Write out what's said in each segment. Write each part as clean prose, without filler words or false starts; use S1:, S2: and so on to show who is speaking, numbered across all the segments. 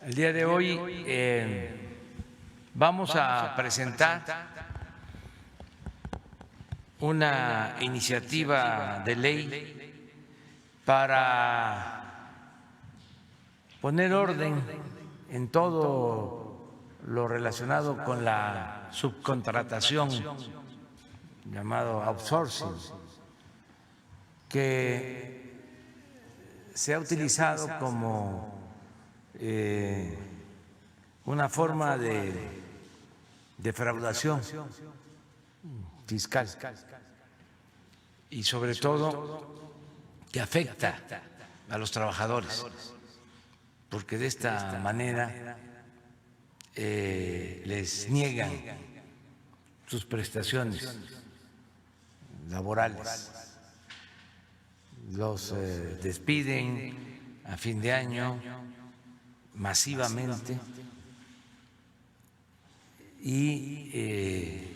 S1: El día de hoy vamos a presentar una iniciativa de ley para poner orden en todo lo relacionado con la subcontratación, llamado outsourcing, que se ha utilizado como una forma de defraudación fiscal y sobre todo que afecta a los trabajadores, porque de esta manera les niegan sus prestaciones laborales, los despiden a fin de año masivamente y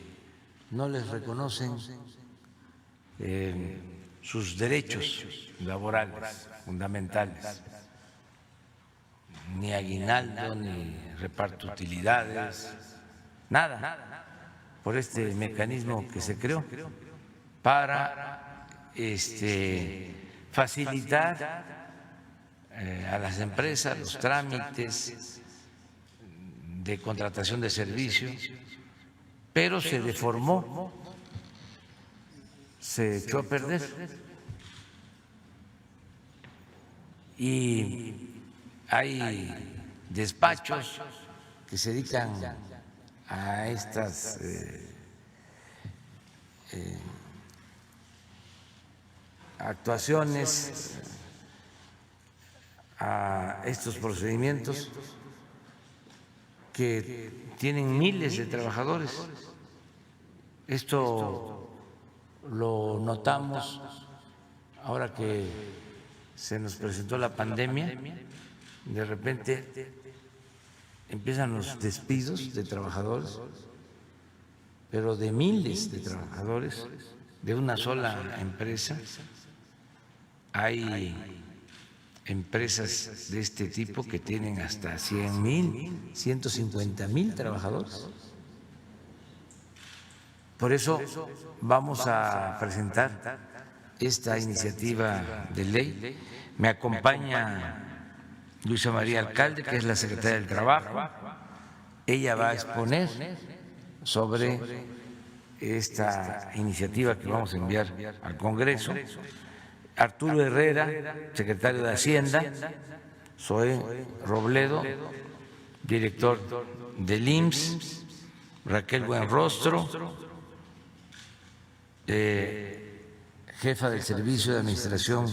S1: no les reconocen sus derechos laborales fundamentales, ni aguinaldo, ni reparto de utilidades, nada, por este mecanismo que se creó para facilitar a las empresas los trámites de contratación de servicios, pero se deformó, se echó a perder y hay despachos que se dedican a estas actuaciones, a estos procedimientos que tienen miles de trabajadores. Esto lo notamos ahora que se nos presentó la pandemia. De repente empiezan los despidos de trabajadores, pero de miles de trabajadores de una sola empresa. Hay empresas de este tipo que tienen hasta 100,000, 150,000 trabajadores. Por eso vamos a presentar esta iniciativa de ley. Me acompaña Luisa María Alcalde, que es la secretaria del Trabajo. Ella va a exponer sobre esta iniciativa que vamos a enviar al Congreso. Arturo Herrera, secretario de Hacienda, Zoé Robledo, director del IMSS, Raquel Buenrostro, jefa del Servicio de Administración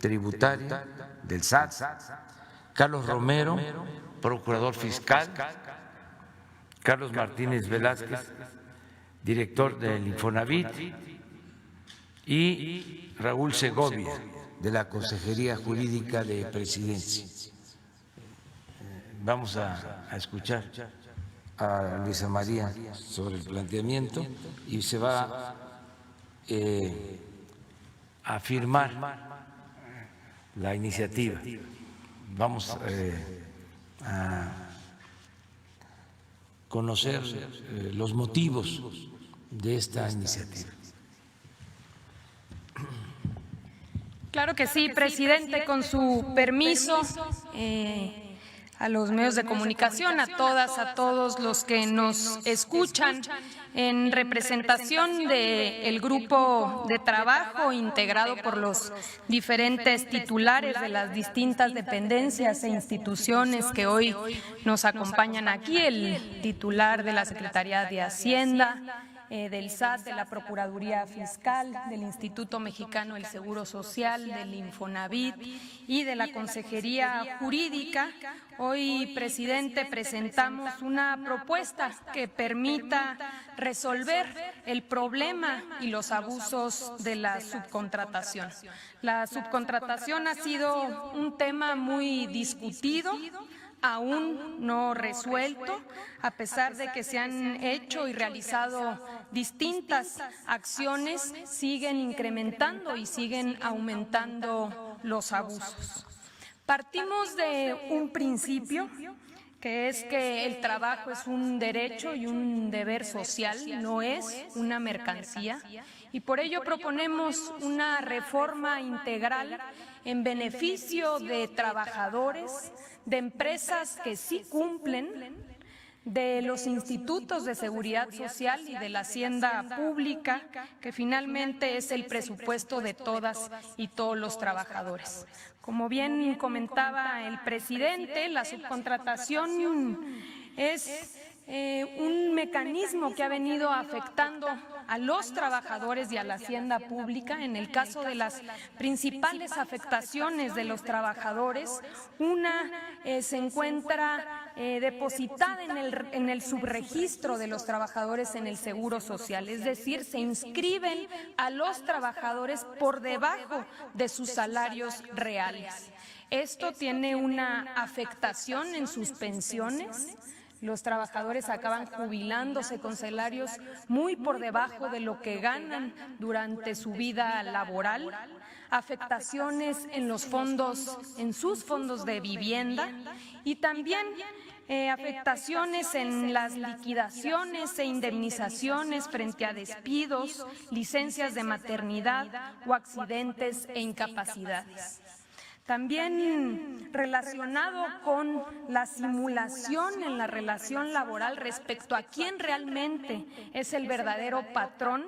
S1: Tributaria del SAT, Carlos Romero, procurador fiscal, Carlos Martínez Velázquez, director del Infonavit, y Raúl Segovia, de la Consejería Jurídica de Presidencia. Vamos a escuchar a Luisa María sobre el planteamiento y se va a firmar la iniciativa. Vamos a conocer los motivos de esta iniciativa.
S2: Claro que sí, presidente, con su permiso, a los medios de comunicación, a todas, a todos los que nos escuchan, en representación del grupo de trabajo integrado por los diferentes titulares de las distintas dependencias e instituciones que hoy nos acompañan aquí, el titular de la Secretaría de Hacienda, del SAT, de la Procuraduría Fiscal, del Instituto Mexicano del Seguro Social, del Infonavit y de la Consejería Jurídica. Hoy, presidente, presentamos una propuesta que permita resolver el problema y los abusos de la subcontratación. La subcontratación ha sido un tema muy discutido, aún no resuelto, a pesar de que se han hecho y realizado distintas acciones, siguen incrementando y siguen aumentando los abusos. Partimos de un principio que es que el trabajo es un derecho y un deber social, no es una mercancía, y por ello proponemos una reforma integral en beneficio de trabajadores, de empresas que sí cumplen, de los institutos de seguridad social y de la hacienda pública, que finalmente es el presupuesto de todas y todos los trabajadores. Como bien comentaba el presidente, la subcontratación es un mecanismo que ha venido afectando a los trabajadores y a la hacienda pública. En el caso de las principales afectaciones de los trabajadores, una se encuentra depositada en el subregistro de los trabajadores en el Seguro Social, es decir, se inscriben a los trabajadores por debajo de sus salarios reales. Esto tiene una afectación en sus pensiones. Los trabajadores acaban jubilándose con salarios muy por debajo de lo que ganan durante su vida laboral, afectaciones en los fondos, en sus fondos de vivienda y también afectaciones en las liquidaciones e indemnizaciones frente a despidos, licencias de maternidad o accidentes e incapacidades. También relacionado con la simulación en la relación laboral respecto a quién realmente es el verdadero patrón,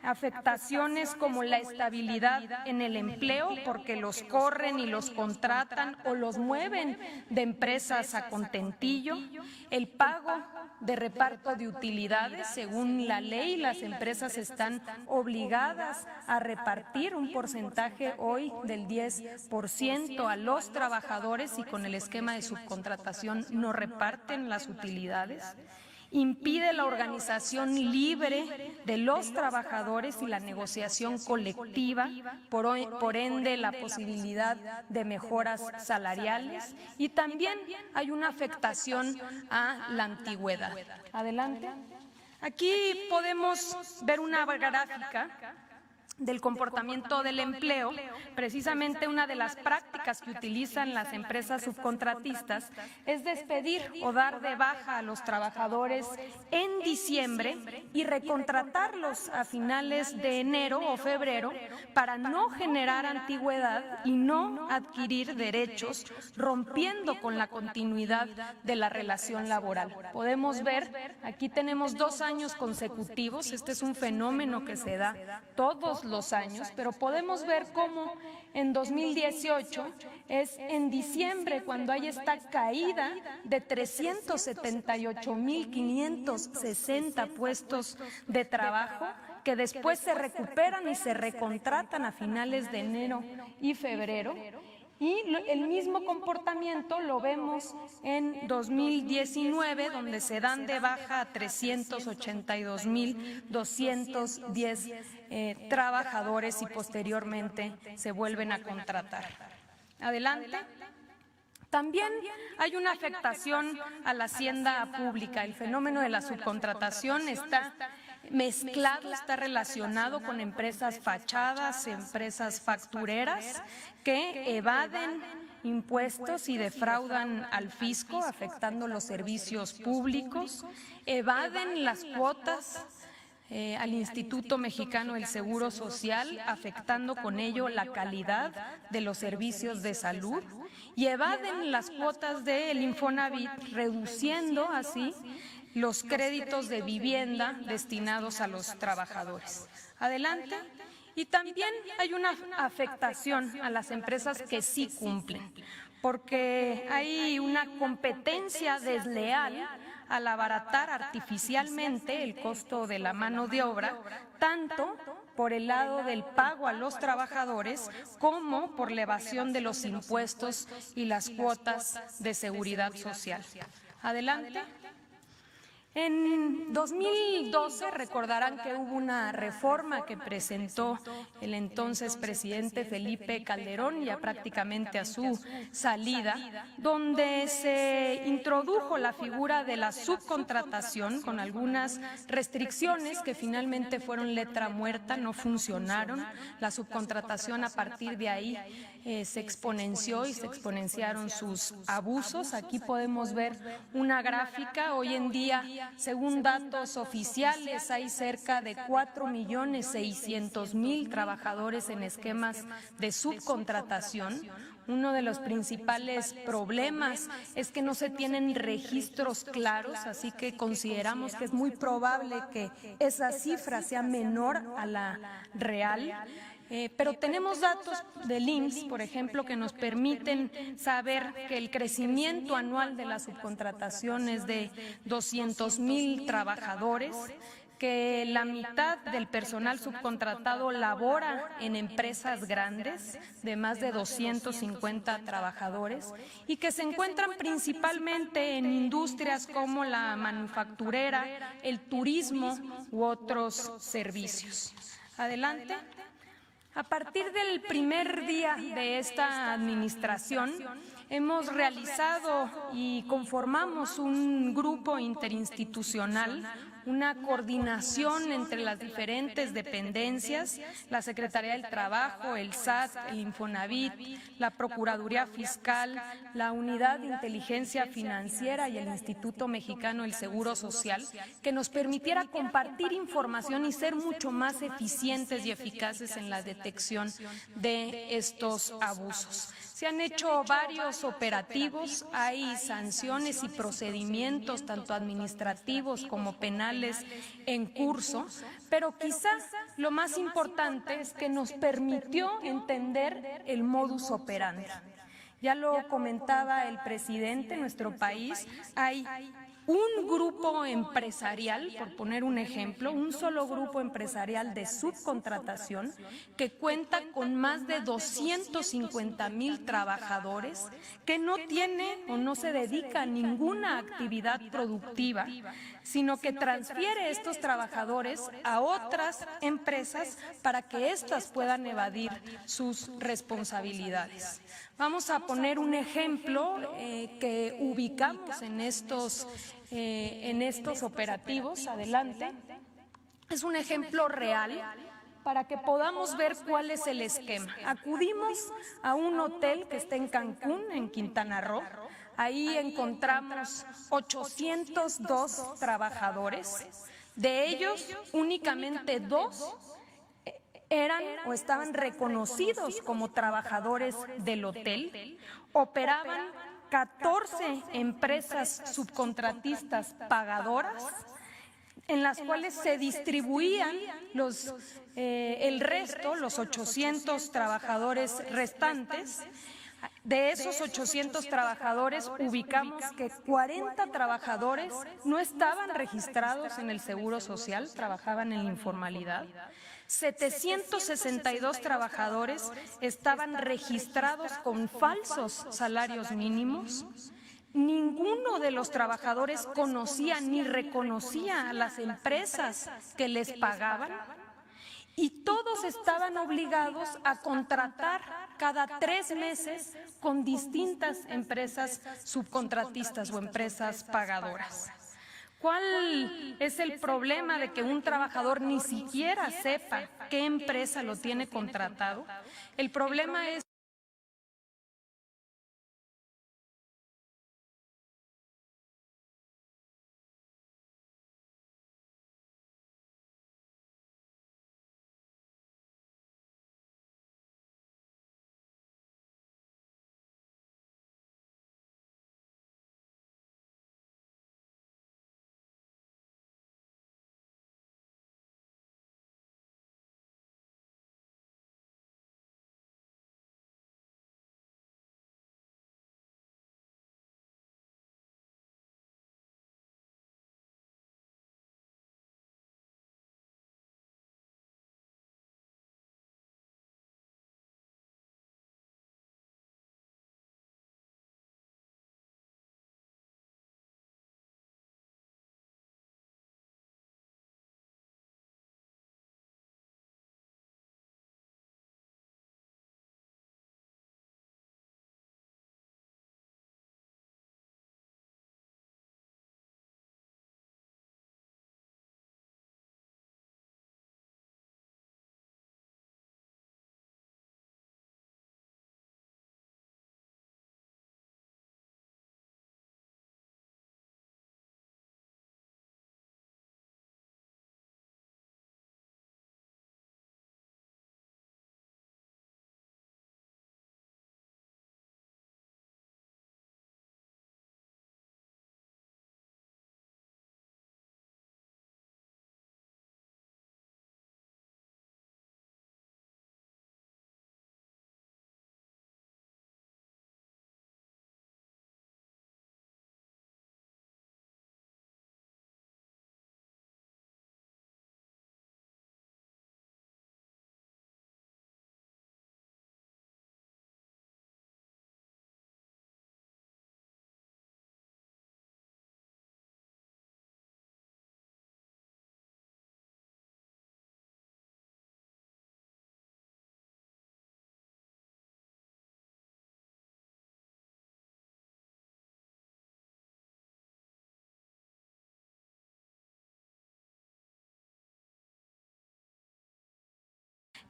S2: afectaciones como la estabilidad en el empleo, porque los corren y los contratan o los mueven de empresas a contentillo, el pago de reparto de utilidades. Según la ley, las empresas están obligadas a repartir un porcentaje hoy del 10% a los trabajadores y con el esquema de subcontratación no reparten las utilidades. Impide la organización libre de los trabajadores y la negociación colectiva, por ende la posibilidad de mejoras salariales, y también hay una afectación a la antigüedad. Adelante. Aquí podemos ver una gráfica del comportamiento del empleo. Precisamente una de las prácticas que utilizan las empresas subcontratistas es despedir o dar de baja a los trabajadores en diciembre y recontratarlos a finales de enero o febrero para no generar antigüedad y no adquirir derechos, rompiendo con la continuidad de la relación laboral. Podemos ver, aquí tenemos 2 años consecutivos, este es un fenómeno que se da todos los años, pero podemos ver cómo en 2018 es en diciembre cuando hay esta caída de 378.560 puestos de trabajo, que después se recuperan y se recontratan a finales de enero y febrero. Y el mismo comportamiento lo vemos en 2019, donde se dan de baja a 382.210 trabajadores y posteriormente se vuelven a contratar. Adelante. También hay una afectación a la hacienda pública. El fenómeno de la subcontratación está mezclado, está relacionado con empresas fachadas, empresas factureras que evaden impuestos y defraudan al fisco, afectando los servicios públicos, evaden las cuotas al Instituto Mexicano del Seguro Social, afectando con ello la calidad de los servicios de salud, y evaden las cuotas del Infonavit, reduciendo así los créditos de vivienda destinados a los trabajadores. Adelante. Y también hay una afectación a las empresas que sí cumplen, porque hay una competencia desleal al abaratar artificialmente el costo de la mano de obra, tanto por el lado del pago a los trabajadores como por la evasión de los impuestos y las cuotas de seguridad social. Adelante. En 2012 recordarán que hubo una reforma que presentó el entonces presidente Felipe Calderón, ya prácticamente a su salida, donde se introdujo la figura de la subcontratación con algunas restricciones que finalmente fueron letra muerta, no funcionaron. La subcontratación a partir de ahí se exponenció y se exponenciaron sus abusos. Aquí podemos ver una gráfica. Hoy en día, según datos oficiales, hay cerca de 4.600.000 trabajadores en esquemas de subcontratación. Uno de los principales problemas es que no se tienen registros claros, así que consideramos que es muy probable que esa cifra sea menor a la real. Pero tenemos datos del IMSS, por ejemplo, que nos permiten saber que el crecimiento anual de la subcontratación es de 200.000 trabajadores, que la mitad del personal subcontratado labora en empresas grandes de más de 250 trabajadores y que se encuentran principalmente en industrias como la manufacturera, el turismo u otros servicios. Adelante. A partir del primer día de esta administración, hemos realizado y conformamos un grupo interinstitucional, una coordinación entre las diferentes dependencias, la Secretaría del Trabajo, el SAT, el Infonavit, la Procuraduría Fiscal, la Unidad de Inteligencia Financiera y el Instituto Mexicano del Seguro Social, que nos permitiera compartir información y ser mucho más eficientes y eficaces en la detección de estos abusos. Se han hecho varios operativos, hay sanciones y procedimientos, tanto administrativos como penales, en curso, pero quizás lo más importante es que nos permitió entender el modus operandi. Ya lo comentaba el presidente, en nuestro país hay un grupo empresarial, por poner un ejemplo, un solo grupo empresarial de subcontratación que cuenta con más de 250.000 trabajadores, que no tiene o no se dedica a ninguna actividad productiva, sino que transfiere estos trabajadores a otras empresas para que éstas puedan evadir sus responsabilidades. Vamos a poner un ejemplo que ubicamos en estos operativos. Adelante. Es un ejemplo real para que podamos ver cuál es el esquema. Acudimos a un hotel que está en Cancún, en Quintana Roo. Ahí encontramos 802 trabajadores. De ellos, únicamente 2 eran o estaban reconocidos como trabajadores del hotel. Operaban 14 empresas subcontratistas pagadoras, en las cuales se distribuían el resto, los 800 trabajadores restantes. De esos 800 trabajadores, ubicamos que 40 trabajadores no estaban registrados en el Seguro Social, trabajaban en la informalidad. 762 trabajadores estaban registrados con falsos salarios mínimos. Ninguno de los trabajadores conocía ni reconocía a las empresas que les pagaban y todos estaban obligados a contratar cada 3 meses con distintas empresas subcontratistas o empresas pagadoras. ¿Cuál es el problema de que un trabajador ni siquiera sepa qué empresa lo tiene contratado? El problema es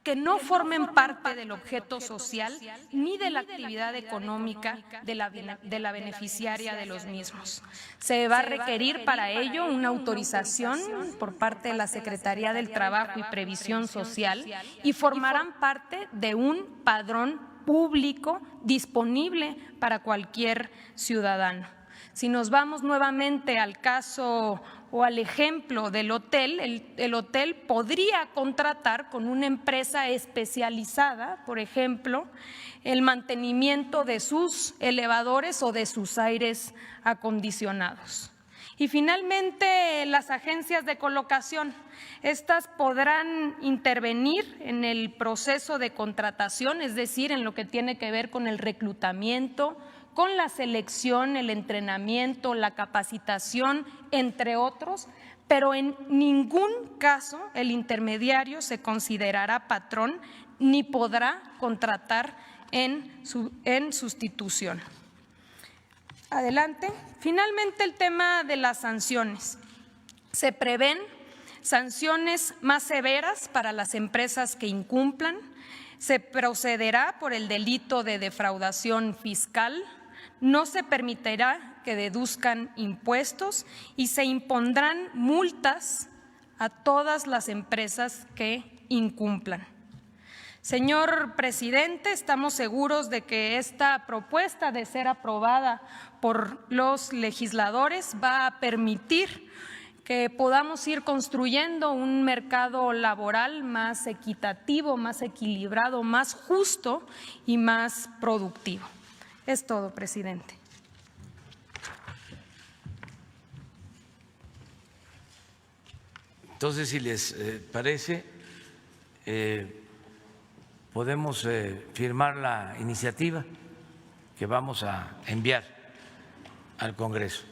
S2: que no formen parte del objeto social ni de la actividad económica de la beneficiaria de los mismos. Se va a requerir para ello una autorización por parte de la Secretaría del Trabajo y Previsión Social y formarán parte de un padrón público disponible para cualquier ciudadano. Si nos vamos nuevamente al caso o al ejemplo del hotel, el hotel podría contratar con una empresa especializada, por ejemplo, el mantenimiento de sus elevadores o de sus aires acondicionados. Y finalmente, las agencias de colocación. Estas podrán intervenir en el proceso de contratación, es decir, en lo que tiene que ver con el reclutamiento, con la selección, el entrenamiento, la capacitación, entre otros, pero en ningún caso el intermediario se considerará patrón ni podrá contratar en sustitución. Adelante. Finalmente, el tema de las sanciones. Se prevén sanciones más severas para las empresas que incumplan. Se procederá por el delito de defraudación fiscal. No se permitirá que deduzcan impuestos y se impondrán multas a todas las empresas que incumplan. Señor presidente, estamos seguros de que esta propuesta, de ser aprobada por los legisladores, va a permitir que podamos ir construyendo un mercado laboral más equitativo, más equilibrado, más justo y más productivo. Es todo, presidente.
S1: Entonces, si les parece, podemos firmar la iniciativa que vamos a enviar al Congreso.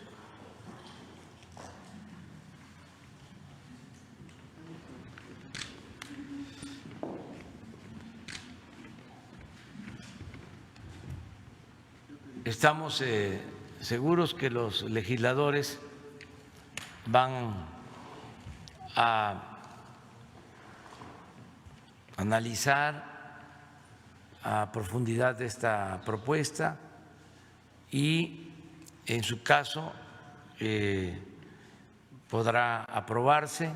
S1: Estamos seguros que los legisladores van a analizar a profundidad esta propuesta y, en su caso, podrá aprobarse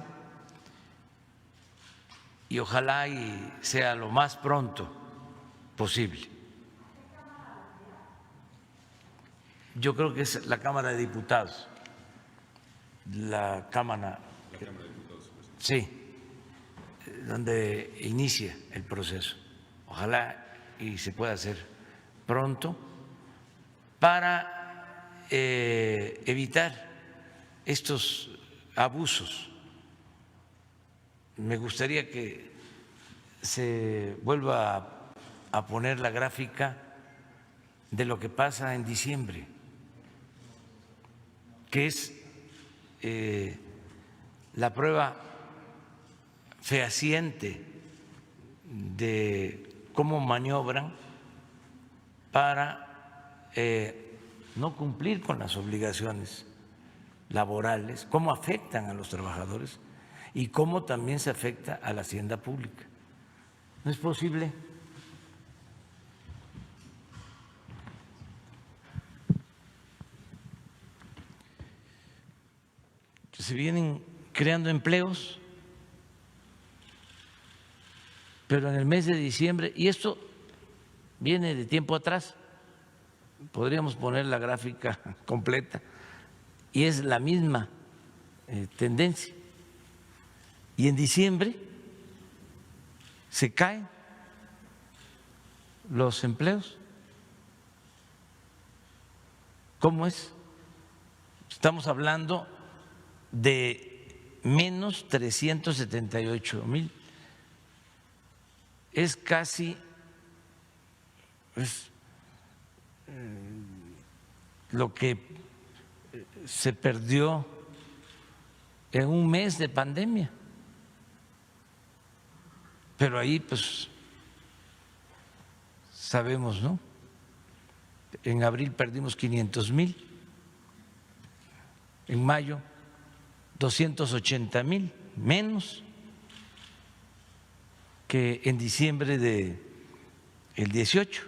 S1: y ojalá y sea lo más pronto posible. Yo creo que es la Cámara de Diputados, la Cámara de Diputados, sí, donde inicia el proceso. Ojalá y se pueda hacer pronto para evitar estos abusos. Me gustaría que se vuelva a poner la gráfica de lo que pasa en diciembre, que es la prueba fehaciente de cómo maniobran para no cumplir con las obligaciones laborales, cómo afectan a los trabajadores y cómo también se afecta a la hacienda pública. No es posible que se vienen creando empleos, pero en el mes de diciembre, y esto viene de tiempo atrás, podríamos poner la gráfica completa, y es la misma tendencia. Y en diciembre se caen los empleos. ¿Cómo es? Estamos hablando de menos 378,000. Es casi lo que se perdió en un mes de pandemia. Pero ahí pues sabemos, ¿no? En abril perdimos 500,000, en mayo 280,000 menos. que en diciembre del 18.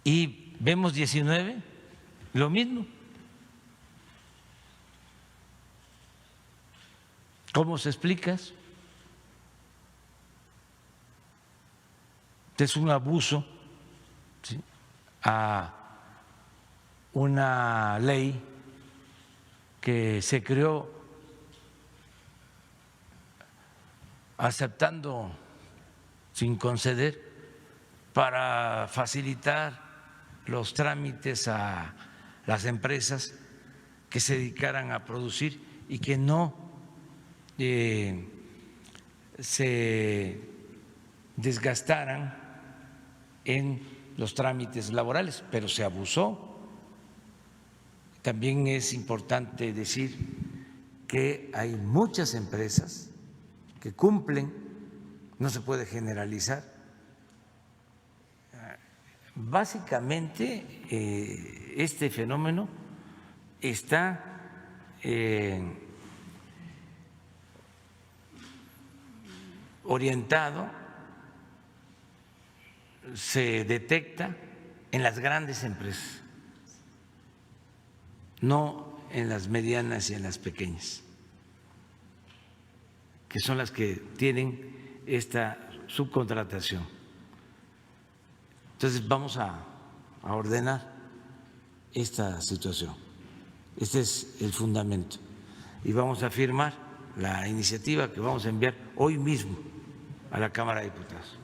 S1: Y vemos 19, lo mismo. ¿Cómo se explica eso? Es un abuso, ¿sí?, a una ley que se creó aceptando sin conceder para facilitar los trámites a las empresas que se dedicaran a producir y que no se desgastaran en los trámites laborales, pero se abusó. También es importante decir que hay muchas empresas que cumplen, no se puede generalizar. Básicamente, este fenómeno está orientado, se detecta en las grandes empresas, no en las medianas y en las pequeñas, que son las que tienen esta subcontratación. Entonces vamos a ordenar esta situación. Este es el fundamento. Y vamos a firmar la iniciativa que vamos a enviar hoy mismo a la Cámara de Diputados.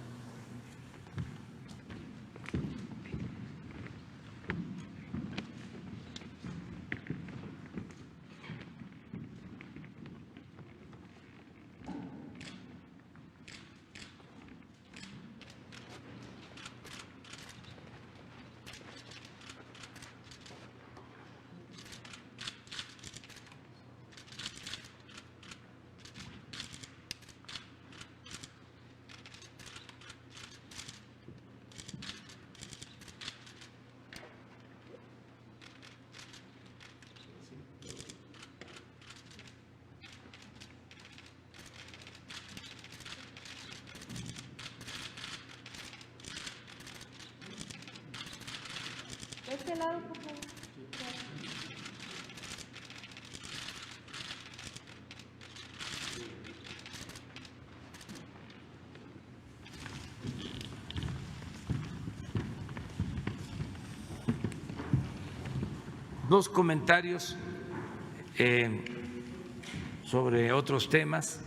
S3: De este lado, por favor.
S1: Dos comentarios sobre otros temas.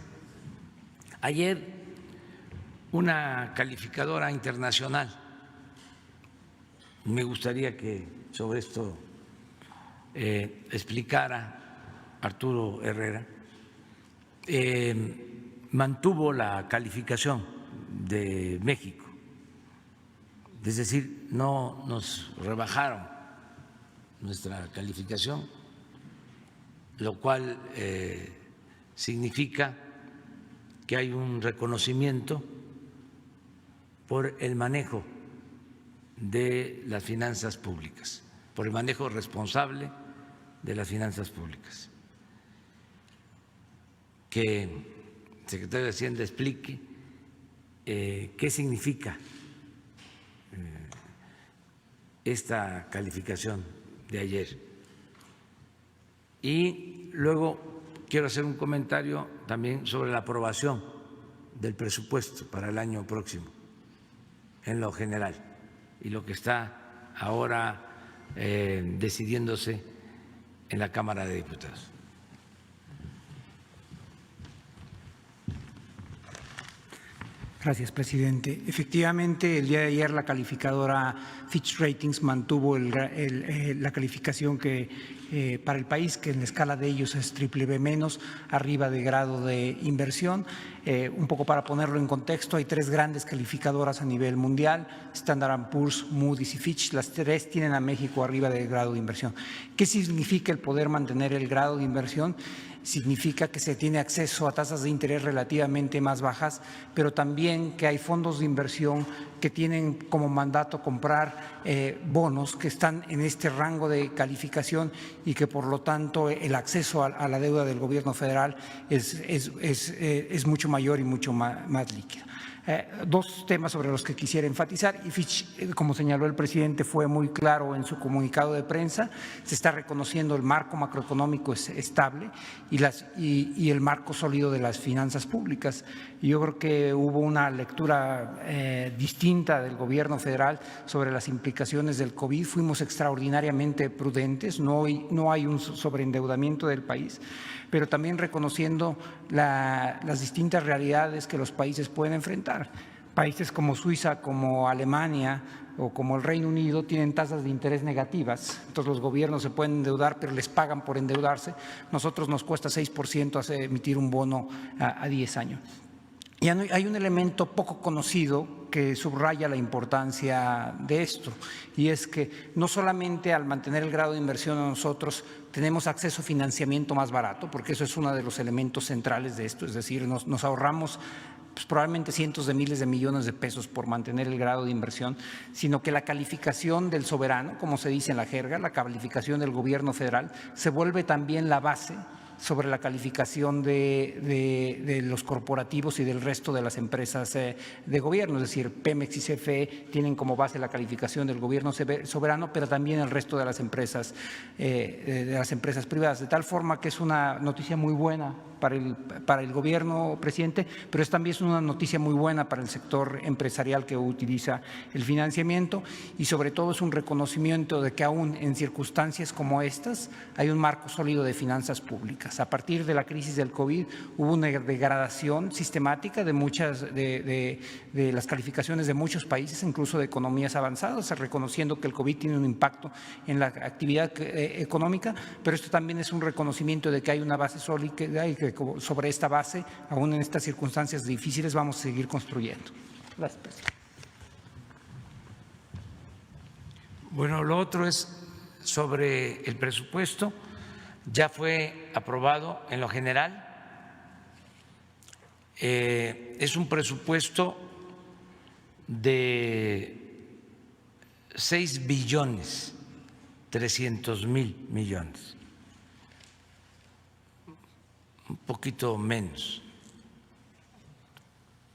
S1: Ayer una calificadora internacional, me gustaría que sobre esto explicara Arturo Herrera, mantuvo la calificación de México, es decir, no nos rebajaron nuestra calificación, lo cual significa que hay un reconocimiento por el manejo de las finanzas públicas, por el manejo responsable de las finanzas públicas. Que el secretario de Hacienda explique qué significa esta calificación de ayer. Y luego quiero hacer un comentario también sobre la aprobación del presupuesto para el año próximo en lo general y lo que está ahora decidiéndose en la Cámara de Diputados.
S4: Gracias, presidente. Efectivamente, el día de ayer la calificadora Fitch Ratings mantuvo la calificación que para el país, que en la escala de ellos es BBB-, arriba de grado de inversión. Un poco para ponerlo en contexto, hay tres grandes calificadoras a nivel mundial, Standard & Poor's, Moody's y Fitch. Las tres tienen a México arriba del grado de inversión. ¿Qué significa el poder mantener el grado de inversión? significa que se tiene acceso a tasas de interés relativamente más bajas, pero también que hay fondos de inversión que tienen como mandato comprar bonos que están en este rango de calificación y que por lo tanto el acceso a la deuda del gobierno federal es mucho mayor y mucho más líquido. Dos temas sobre los que quisiera enfatizar, y Fitch, como señaló el presidente, fue muy claro en su comunicado de prensa, se está reconociendo el marco macroeconómico estable y el marco sólido de las finanzas públicas. Y yo creo que hubo una lectura distinta del gobierno federal sobre las implicaciones del COVID. Fuimos extraordinariamente prudentes, no hay un sobreendeudamiento del país, pero también reconociendo las distintas realidades que los países pueden enfrentar. Países como Suiza, como Alemania o como el Reino Unido tienen tasas de interés negativas, entonces los gobiernos se pueden endeudar, pero les pagan por endeudarse. Nosotros nos cuesta 6% emitir un bono a 10 años. Y hay un elemento poco conocido que subraya la importancia de esto, y es que no solamente al mantener el grado de inversión nosotros tenemos acceso a financiamiento más barato, porque eso es uno de los elementos centrales de esto, es decir, nos ahorramos pues probablemente cientos de miles de millones de pesos por mantener el grado de inversión, sino que la calificación del soberano, como se dice en la jerga, la calificación del gobierno federal, se vuelve también la base sobre la calificación de los corporativos y del resto de las empresas de gobierno, es decir, Pemex y CFE tienen como base la calificación del gobierno soberano, pero también el resto de las empresas privadas, de tal forma que es una noticia muy buena para el gobierno, presidente, pero también es una noticia muy buena para el sector empresarial que utiliza el financiamiento, y sobre todo es un reconocimiento de que aún en circunstancias como estas hay un marco sólido de finanzas públicas. A partir de la crisis del COVID hubo una degradación sistemática de muchas de las calificaciones de muchos países, incluso de economías avanzadas, reconociendo que el COVID tiene un impacto en la actividad económica, pero esto también es un reconocimiento de que hay una base sólida y que sobre esta base, aún en estas circunstancias difíciles, vamos a seguir construyendo. Gracias.
S1: Bueno, lo otro es sobre el presupuesto. Ya fue aprobado en lo general. Es un presupuesto de 6.300.000.000.000, un poquito menos,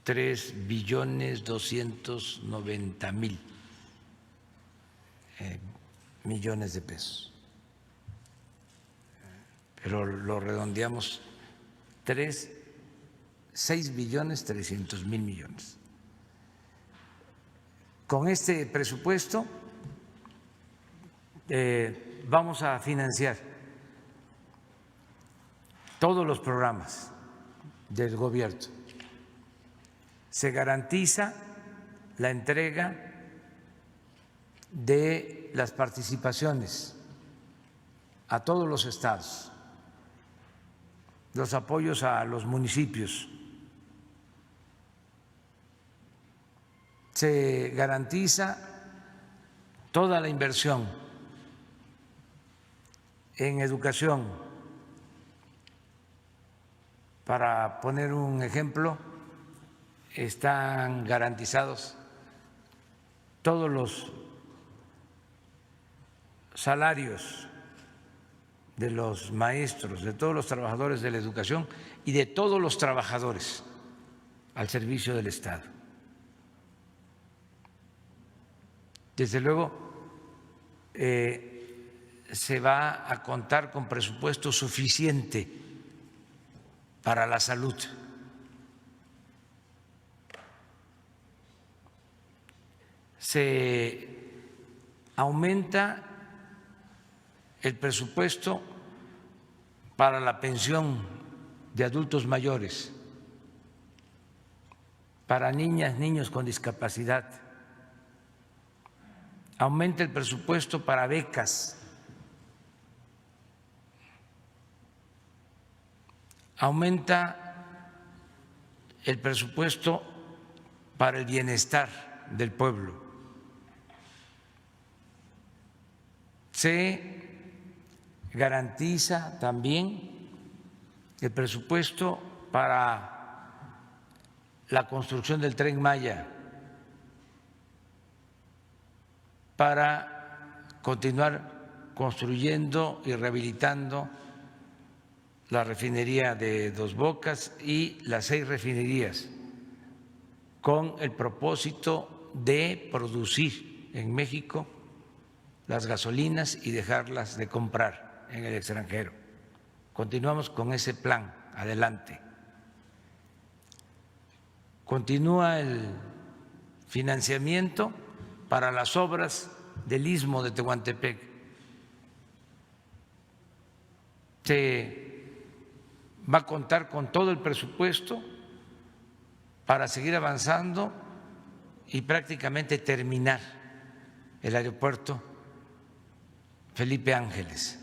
S1: 3.290.000.000.000 de pesos, pero lo redondeamos 6.300.000.000.000. Con este presupuesto vamos a financiar todos los programas del gobierno. Se garantiza la entrega de las participaciones a todos los estados, los apoyos a los municipios, se garantiza toda la inversión en educación. Para poner un ejemplo, están garantizados todos los salarios de los maestros, de todos los trabajadores de la educación y de todos los trabajadores al servicio del Estado. Desde luego, se va a contar con presupuesto suficiente para la salud. Se aumenta el presupuesto para la pensión de adultos mayores, para niñas, niños con discapacidad. Aumenta el presupuesto para becas. Aumenta el presupuesto para el bienestar del pueblo. Se garantiza también el presupuesto para la construcción del Tren Maya, para continuar construyendo y rehabilitando la refinería de Dos Bocas y las 6 refinerías, con el propósito de producir en México las gasolinas y dejarlas de comprar en el extranjero. Continuamos con ese plan, adelante. Continúa el financiamiento para las obras del Istmo de Tehuantepec. Se va a contar con todo el presupuesto para seguir avanzando y prácticamente terminar el aeropuerto Felipe Ángeles.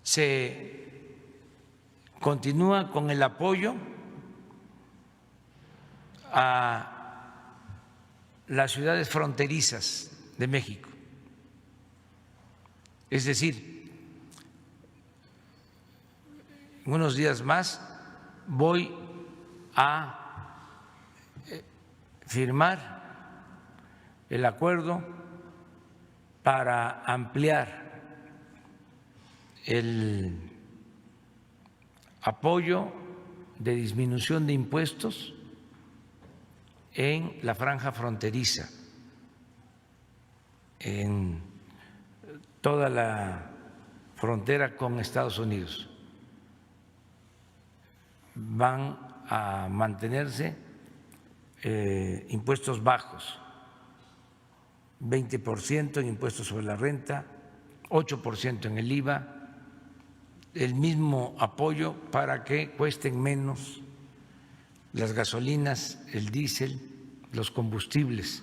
S1: Se continúa con el apoyo a las ciudades fronterizas de México. Es decir, en unos días más voy a firmar el acuerdo para ampliar el apoyo de disminución de impuestos en la franja fronteriza, en toda la frontera con Estados Unidos. Van a mantenerse impuestos bajos, 20% en impuestos sobre la renta, 8% en el IVA, el mismo apoyo para que cuesten menos las gasolinas, el diésel, los combustibles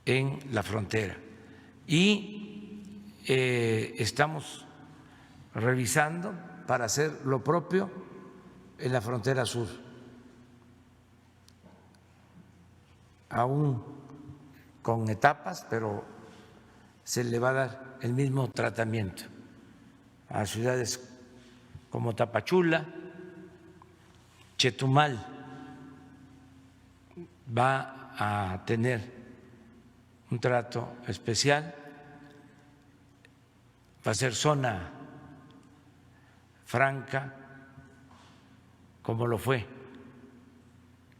S1: en la frontera. Y estamos revisando para hacer lo propio en la frontera sur. Aún con etapas, pero se le va a dar el mismo tratamiento a ciudades como Tapachula, Chetumal va a tener un trato especial, va a ser zona franca, como lo fue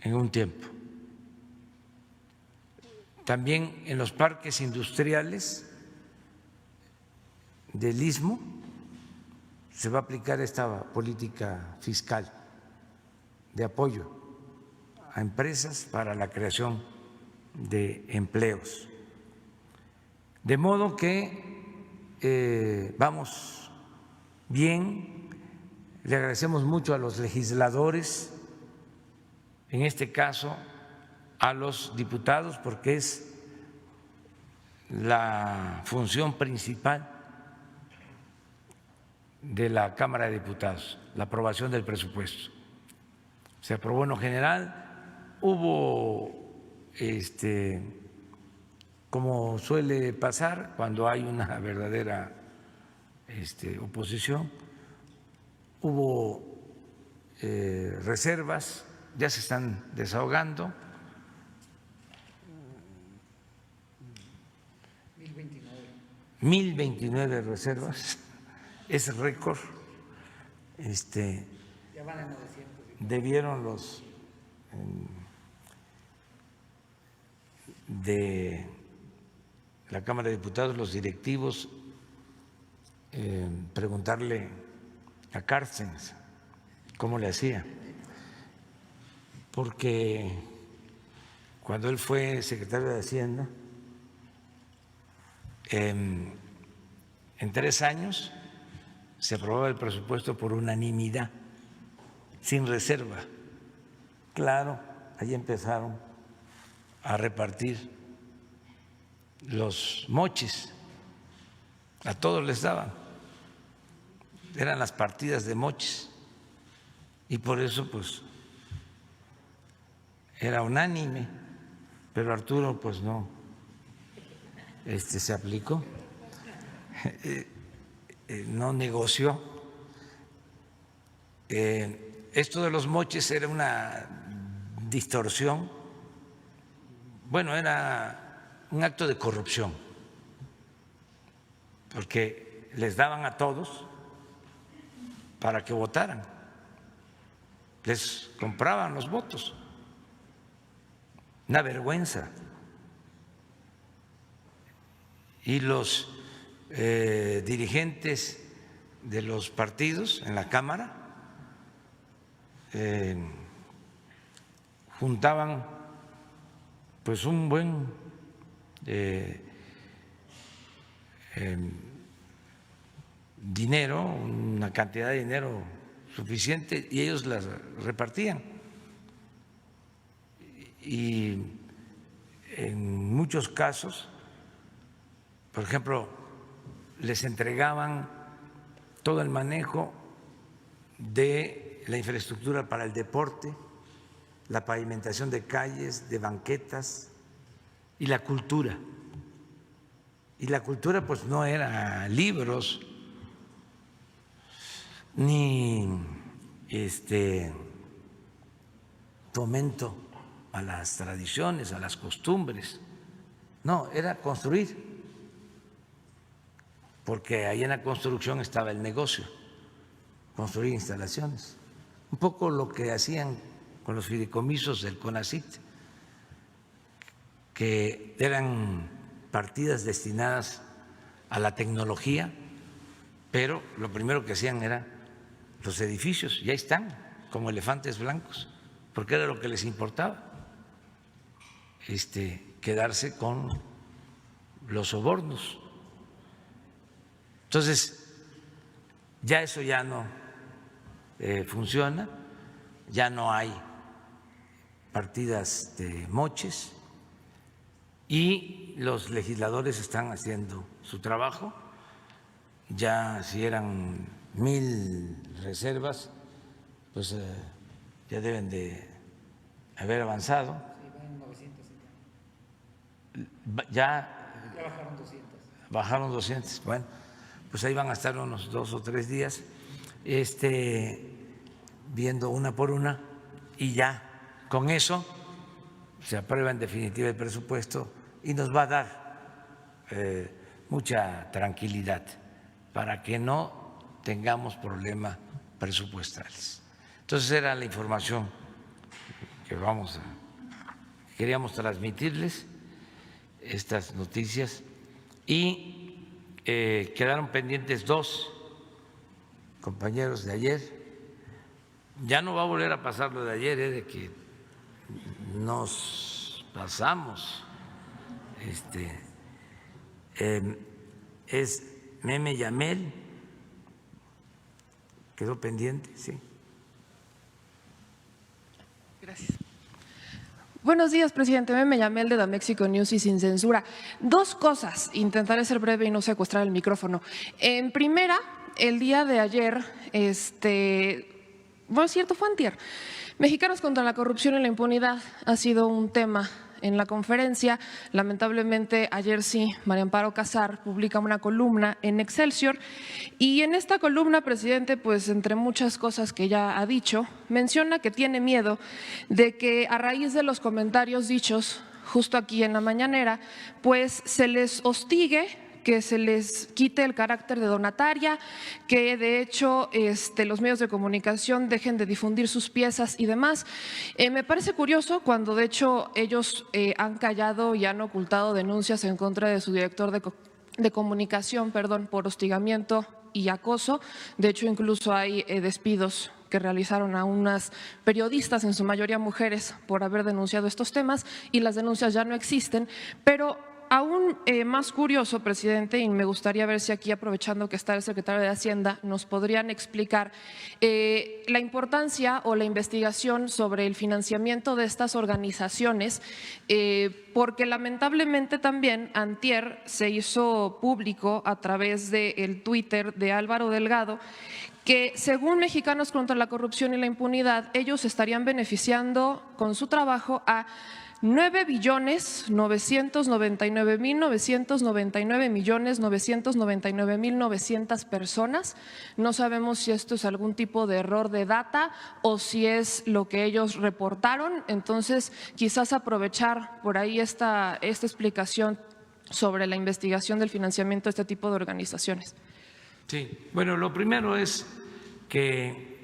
S1: en un tiempo. También en los parques industriales del Istmo se va a aplicar esta política fiscal de apoyo a empresas para la creación de empleos. De modo que vamos bien, le agradecemos mucho a los legisladores, en este caso a los diputados, porque es la función principal de la Cámara de Diputados, la aprobación del presupuesto. Se aprobó en lo general, hubo, como suele pasar cuando hay una verdadera oposición, hubo reservas, ya se están desahogando. 1029 reservas, es récord.
S4: Ya van a 900.
S1: Debieron los de la Cámara de Diputados, los directivos, preguntarle a Cárcenas cómo le hacía, porque cuando él fue secretario de Hacienda, en 3 años se aprobaba el presupuesto por unanimidad, sin reserva. Claro, ahí empezaron a repartir los moches, a todos les daban, eran las partidas de moches, y por eso pues era unánime, pero Arturo pues no se aplicó. no negoció. Esto de los moches era una distorsión, bueno, era un acto de corrupción, porque les daban a todos para que votaran, les compraban los votos. Una vergüenza. Y los dirigentes de los partidos en la Cámara juntaban pues un buen dinero, una cantidad de dinero suficiente, y ellos las repartían. Y en muchos casos, por ejemplo, les entregaban todo el manejo de la infraestructura para el deporte, la pavimentación de calles, de banquetas y la cultura. Y la cultura pues no era libros ni fomento a las tradiciones, a las costumbres. No, era construir, porque ahí en la construcción estaba el negocio, construir instalaciones. Un poco lo que hacían con los fideicomisos del CONACYT, que eran partidas destinadas a la tecnología, pero lo primero que hacían era los edificios, y ahí están, como elefantes blancos, porque era lo que les importaba, quedarse con los sobornos. Entonces, ya eso ya no funciona, ya no hay partidas de moches y los legisladores están haciendo su trabajo. Ya si eran 1,000 reservas, pues ya deben de haber avanzado. Ya bajaron 200. Bajaron 200. Bueno, pues ahí van a estar unos 2 o 3 días viendo una por una, y ya con eso se aprueba en definitiva el presupuesto y nos va a dar mucha tranquilidad para que no tengamos problemas presupuestales. Entonces era la información que queríamos transmitirles, estas noticias, y quedaron pendientes 2 compañeros de ayer. Ya no va a volver a pasar lo de ayer, de que nos pasamos. Es Meme Yamel, quedó pendiente, sí.
S5: Gracias. Buenos días, presidente. Meme Yamel de Damexico News y Sin Censura. 2 cosas, intentaré ser breve y no secuestrar el micrófono. En primera, el día de ayer, bueno, es cierto, fue antier. Mexicanos contra la corrupción y la impunidad ha sido un tema en la conferencia. Lamentablemente, ayer sí, María Amparo Casar publica una columna en Excelsior, y en esta columna, presidente, pues entre muchas cosas que ya ha dicho, menciona que tiene miedo de que a raíz de los comentarios dichos justo aquí en la mañanera, pues se les hostigue, que se les quite el carácter de donataria, que de hecho los medios de comunicación dejen de difundir sus piezas y demás. Me parece curioso cuando de hecho ellos han callado y han ocultado denuncias en contra de su director de comunicación, por hostigamiento y acoso. De hecho, incluso hay despidos que realizaron a unas periodistas, en su mayoría mujeres, por haber denunciado estos temas, y las denuncias ya no existen. Pero aún más curioso, presidente, y me gustaría ver si aquí, aprovechando que está el secretario de Hacienda, nos podrían explicar la importancia o la investigación sobre el financiamiento de estas organizaciones, porque lamentablemente también antier se hizo público a través del Twitter de Álvaro Delgado que según Mexicanos contra la Corrupción y la Impunidad, ellos estarían beneficiando con su trabajo a 9.999.999.999.900 personas. No sabemos si esto es algún tipo de error de data o si es lo que ellos reportaron. Entonces, quizás aprovechar por ahí esta explicación sobre la investigación del financiamiento de este tipo de organizaciones.
S1: Sí, bueno, lo primero es que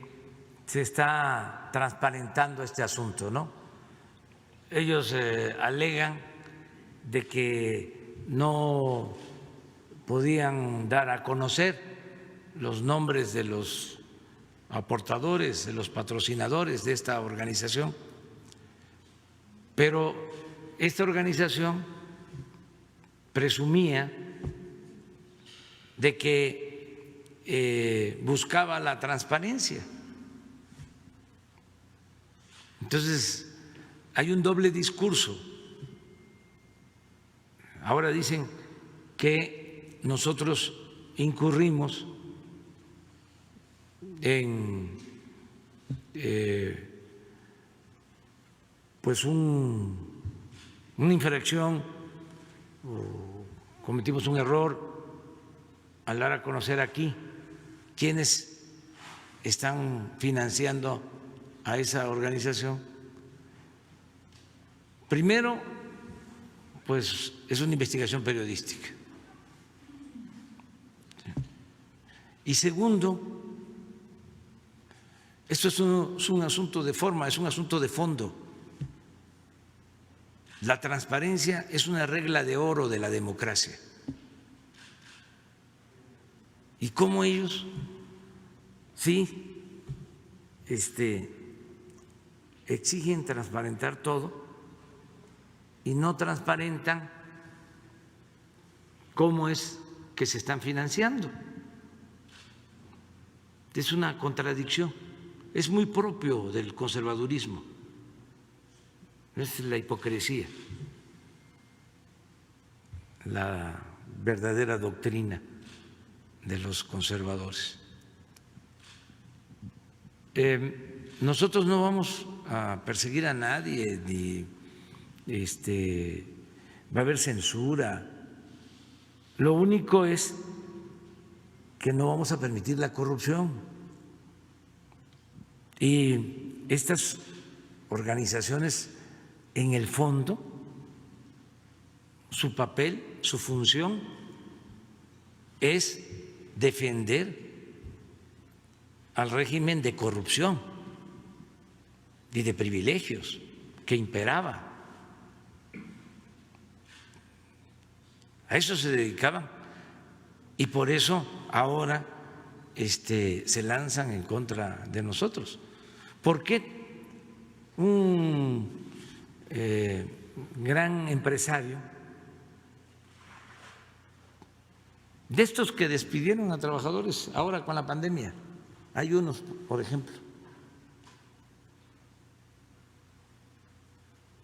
S1: se está transparentando este asunto, ¿no? Ellos alegan de que no podían dar a conocer los nombres de los aportadores, de los patrocinadores de esta organización, pero esta organización presumía de que buscaba la transparencia. Entonces, hay un doble discurso. Ahora dicen que nosotros incurrimos en pues una infracción o cometimos un error al dar a conocer aquí quiénes están financiando a esa organización. Primero, pues es una investigación periodística. Y segundo, esto es un asunto de forma, es un asunto de fondo. La transparencia es una regla de oro de la democracia. Y cómo ellos sí exigen transparentar todo y no transparentan cómo es que se están financiando. Es una contradicción, es muy propio del conservadurismo, es la hipocresía, la verdadera doctrina de los conservadores. Nosotros no vamos a perseguir a nadie, ni va a haber censura. Lo único es que no vamos a permitir la corrupción. Y estas organizaciones, en el fondo, su papel, su función es defender al régimen de corrupción y de privilegios que imperaba. A eso se dedicaban y por eso ahora se lanzan en contra de nosotros. ¿Por qué un gran empresario de estos que despidieron a trabajadores ahora con la pandemia? Hay unos, por ejemplo,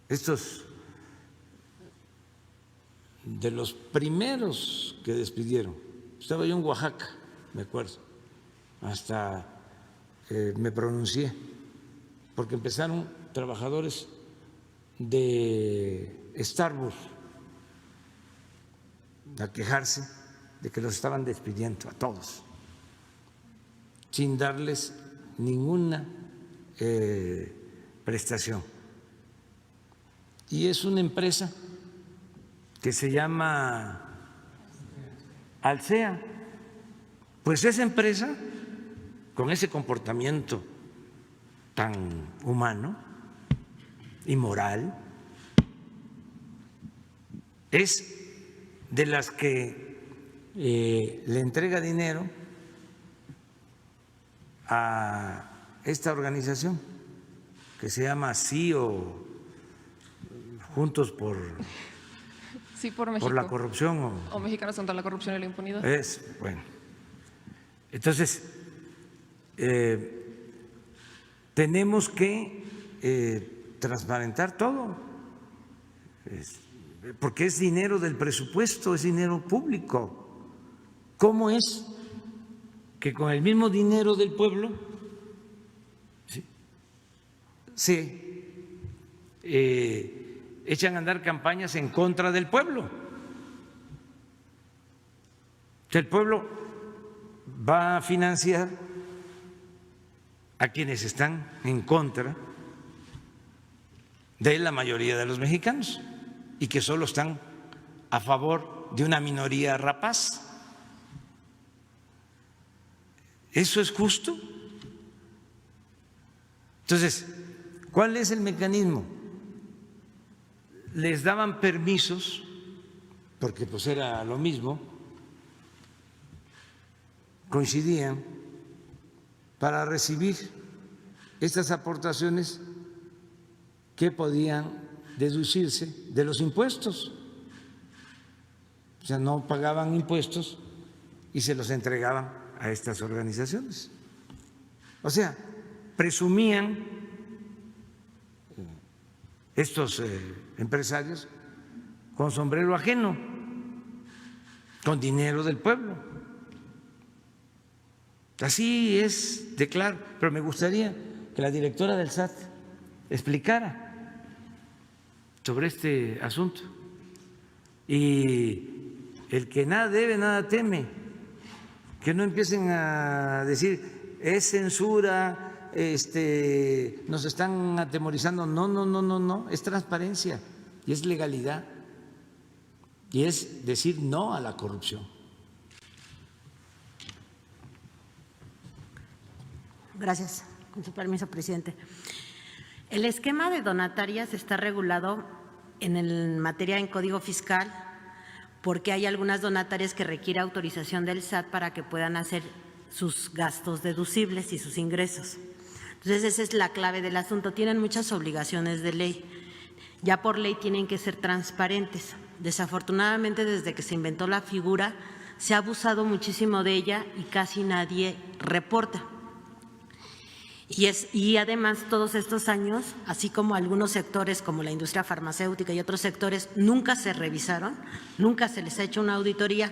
S1: estos de los primeros que despidieron. Estaba yo en Oaxaca, me acuerdo, hasta me pronuncié, porque empezaron trabajadores de Starbucks a quejarse de que los estaban despidiendo a todos, sin darles ninguna prestación. Y es una empresa que se llama Alsea. Pues esa empresa, con ese comportamiento tan humano y moral, es de las que le entrega dinero a esta organización que se llama CIO, Juntos por
S5: México,
S1: por la corrupción
S5: o Mexicanos contra la Corrupción y la Impunidad.
S1: Bueno, entonces tenemos que transparentar todo, porque es dinero del presupuesto, es dinero público. ¿Cómo es que con el mismo dinero del pueblo se echan a andar campañas en contra del pueblo. El pueblo va a financiar a quienes están en contra de la mayoría de los mexicanos y que solo están a favor de una minoría rapaz. ¿Eso es justo? Entonces, ¿cuál es el mecanismo? Les daban permisos, porque pues era lo mismo, coincidían para recibir estas aportaciones que podían deducirse de los impuestos. O sea, no pagaban impuestos y se los entregaban a estas organizaciones. O sea, presumían estos empresarios con sombrero ajeno, con dinero del pueblo. Así es de claro, pero me gustaría que la directora del SAT explicara sobre este asunto. Y el que nada debe, nada teme, que no empiecen a decir es censura, nos están atemorizando. No, no, no, no, no, es transparencia y es legalidad y es decir no a la corrupción.
S6: Gracias. Con su permiso, presidente. El esquema de donatarias está regulado en materia en Código Fiscal porque hay algunas donatarias que requiere autorización del SAT para que puedan hacer sus gastos deducibles y sus ingresos. Entonces, esa es la clave del asunto. Tienen muchas obligaciones de ley. Ya por ley tienen que ser transparentes. Desafortunadamente, desde que se inventó la figura, se ha abusado muchísimo de ella y casi nadie reporta. Y además, todos estos años, así como algunos sectores como la industria farmacéutica y otros sectores, nunca se revisaron, nunca se les ha hecho una auditoría.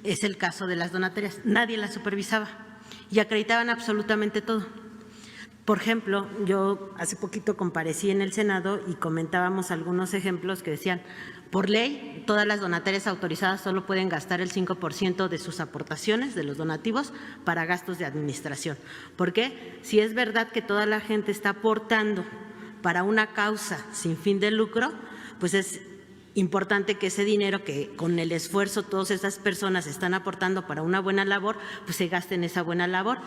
S6: Es el caso de las donatarias, nadie las supervisaba y acreditaban absolutamente todo. Por ejemplo, yo hace poquito comparecí en el Senado y comentábamos algunos ejemplos que decían, por ley, todas las donatarias autorizadas solo pueden gastar el 5% de sus aportaciones, de los donativos, para gastos de administración. ¿Por qué? Si es verdad que toda la gente está aportando para una causa sin fin de lucro, pues es importante que ese dinero que con el esfuerzo todas esas personas están aportando para una buena labor, pues se gaste en esa buena labor.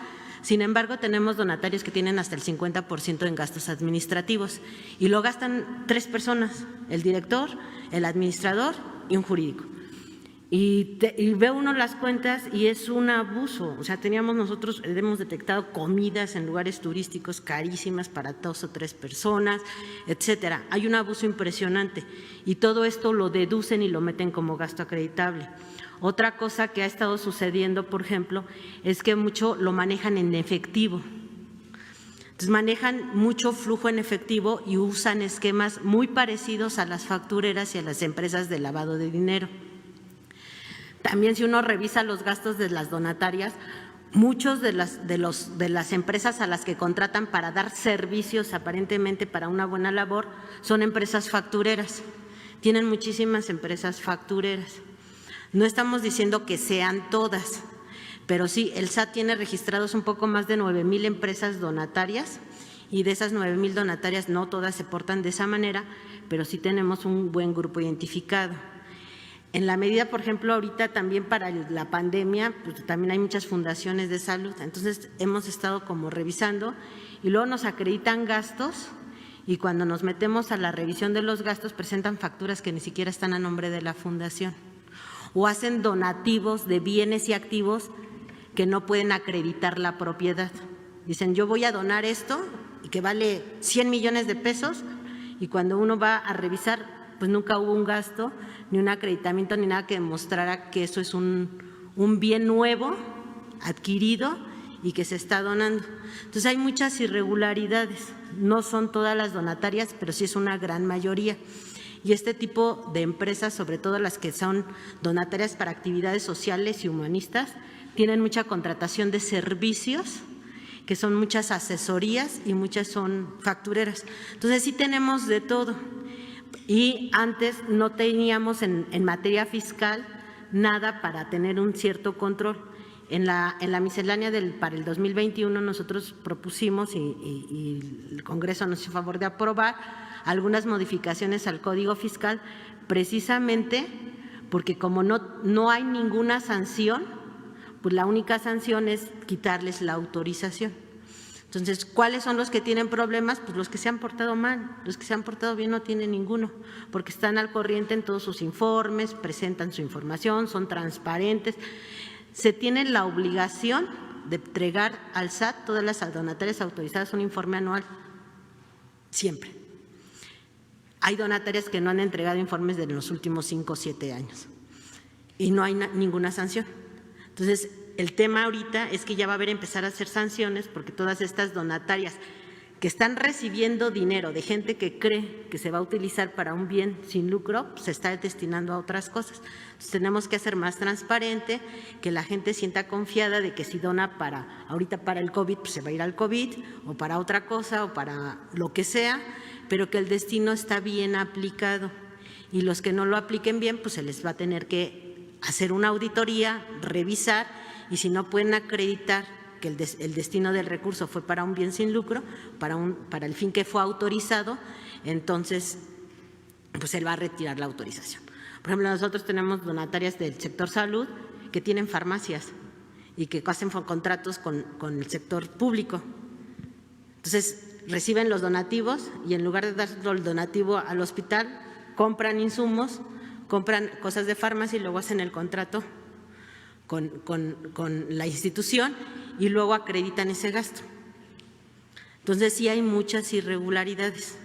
S6: Sin embargo, tenemos donatarios que tienen hasta el 50% en gastos administrativos y lo gastan 3 personas, el director, el administrador y un jurídico. Y ve uno las cuentas y es un abuso. O sea, nosotros hemos detectado comidas en lugares turísticos carísimas para 2 o 3 personas, etcétera. Hay un abuso impresionante y todo esto lo deducen y lo meten como gasto acreditable. Otra cosa que ha estado sucediendo, por ejemplo, es que mucho lo manejan en efectivo. Entonces, manejan mucho flujo en efectivo y usan esquemas muy parecidos a las factureras y a las empresas de lavado de dinero. También, si uno revisa los gastos de las donatarias, muchos de las empresas a las que contratan para dar servicios aparentemente para una buena labor son empresas factureras. Tienen muchísimas empresas factureras. No estamos diciendo que sean todas, pero sí, el SAT tiene registrados un poco más de 9,000 empresas donatarias y de esas 9,000 donatarias no todas se portan de esa manera, pero sí tenemos un buen grupo identificado. En la medida, por ejemplo, ahorita también para la pandemia, pues también hay muchas fundaciones de salud, entonces hemos estado como revisando y luego nos acreditan gastos y cuando nos metemos a la revisión de los gastos presentan facturas que ni siquiera están a nombre de la fundación o hacen donativos de bienes y activos que no pueden acreditar la propiedad. Dicen, yo voy a donar esto y que vale 100 millones de pesos y cuando uno va a revisar, pues nunca hubo un gasto, ni un acreditamiento, ni nada que demostrara que eso es un bien nuevo, adquirido y que se está donando. Entonces hay muchas irregularidades, no son todas las donatarias, pero sí es una gran mayoría. y este tipo de empresas, sobre todo las que son donatarias para actividades sociales y humanistas, tienen mucha contratación de servicios, que son muchas asesorías y muchas son factureras. Entonces sí tenemos de todo. Y antes no teníamos en materia fiscal nada para tener un cierto control. En la miscelánea para el 2021 nosotros propusimos y el Congreso nos hizo favor de aprobar algunas modificaciones al Código Fiscal, precisamente porque como no hay ninguna sanción, pues la única sanción es quitarles la autorización. Entonces, ¿cuáles son los que tienen problemas? Pues los que se han portado mal, los que se han portado bien no tienen ninguno, porque están al corriente en todos sus informes, presentan su información, son transparentes. Se tiene la obligación de entregar al SAT, todas las donatarias autorizadas, un informe anual, siempre. Hay donatarias que no han entregado informes de los últimos 5 o 7 años y no hay ninguna sanción. Entonces, el tema ahorita es que ya va a haber empezar a hacer sanciones porque todas estas donatarias que están recibiendo dinero de gente que cree que se va a utilizar para un bien sin lucro, se está destinando a otras cosas. Entonces, tenemos que hacer más transparente, que la gente sienta confiada de que si dona ahorita para el COVID, pues se va a ir al COVID, o para otra cosa, o para lo que sea, pero que el destino está bien aplicado. Y los que no lo apliquen bien, pues se les va a tener que hacer una auditoría, revisar, y si no pueden acreditar que el destino del recurso fue para un bien sin lucro, para el fin que fue autorizado, entonces pues él va a retirar la autorización. Por ejemplo, nosotros tenemos donatarias del sector salud que tienen farmacias y que hacen contratos con el sector público. Entonces reciben los donativos y en lugar de dar el donativo al hospital, compran insumos, compran cosas de farmacia y luego hacen el contrato con la institución y luego acreditan ese gasto. Entonces sí hay muchas irregularidades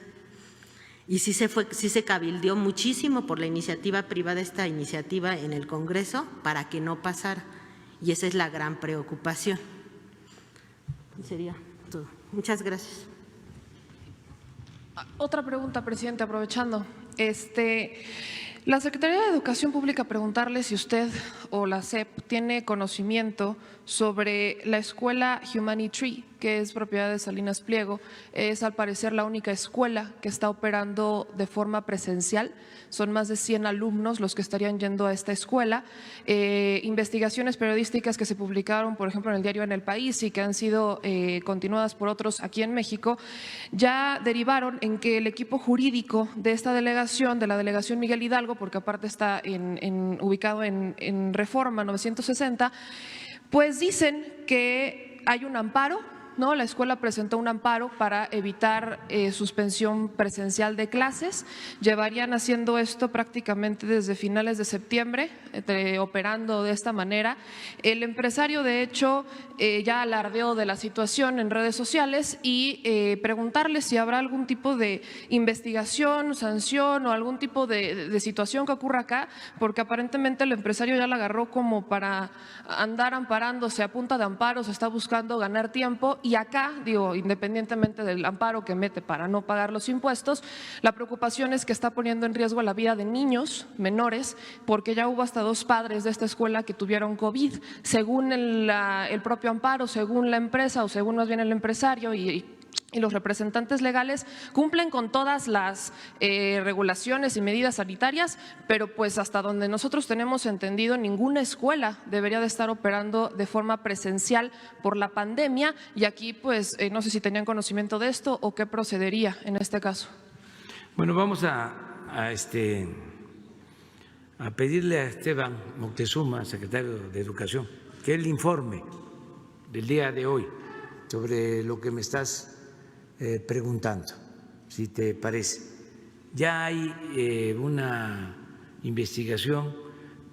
S6: y sí se cabildeó muchísimo por la iniciativa privada, esta iniciativa en el Congreso, para que no pasara, y esa es la gran preocupación. Sería todo. Muchas gracias.
S5: Otra pregunta, presidente, aprovechando. La Secretaría de Educación Pública, preguntarle si usted o la SEP tiene conocimiento sobre la escuela Humani Tree, que es propiedad de Salinas Pliego. Es al parecer la única escuela que está operando de forma presencial. Son más de 100 alumnos los que estarían yendo a esta escuela. Investigaciones periodísticas que se publicaron, por ejemplo, en el diario En el País y que han sido continuadas por otros aquí en México, ya derivaron en que el equipo jurídico de esta delegación, de la delegación Miguel Hidalgo, porque aparte está ubicado en Reforma 960, pues dicen que hay un amparo, ¿no? La escuela presentó un amparo para evitar suspensión presencial de clases. Llevarían haciendo esto prácticamente desde finales de septiembre, operando de esta manera. El empresario, de hecho, ya alardeó de la situación en redes sociales y preguntarle si habrá algún tipo de investigación, sanción o algún tipo de situación que ocurra acá, porque aparentemente el empresario ya la agarró como para andar amparándose a punta de amparos, está buscando ganar tiempo. Y acá, digo, independientemente del amparo que mete para no pagar los impuestos, la preocupación es que está poniendo en riesgo la vida de niños menores, porque ya hubo hasta 2 padres de esta escuela que tuvieron COVID. Según el propio amparo, según la empresa o según más bien el empresario y los representantes legales, cumplen con todas las regulaciones y medidas sanitarias, pero pues hasta donde nosotros tenemos entendido, ninguna escuela debería de estar operando de forma presencial por la pandemia. Y aquí pues no sé si tenían conocimiento de esto o qué procedería en este caso.
S1: Bueno, vamos a pedirle a Esteban Moctezuma, secretario de Educación, que él informe del día de hoy sobre lo que me estás preguntando, si te parece. Ya hay una investigación,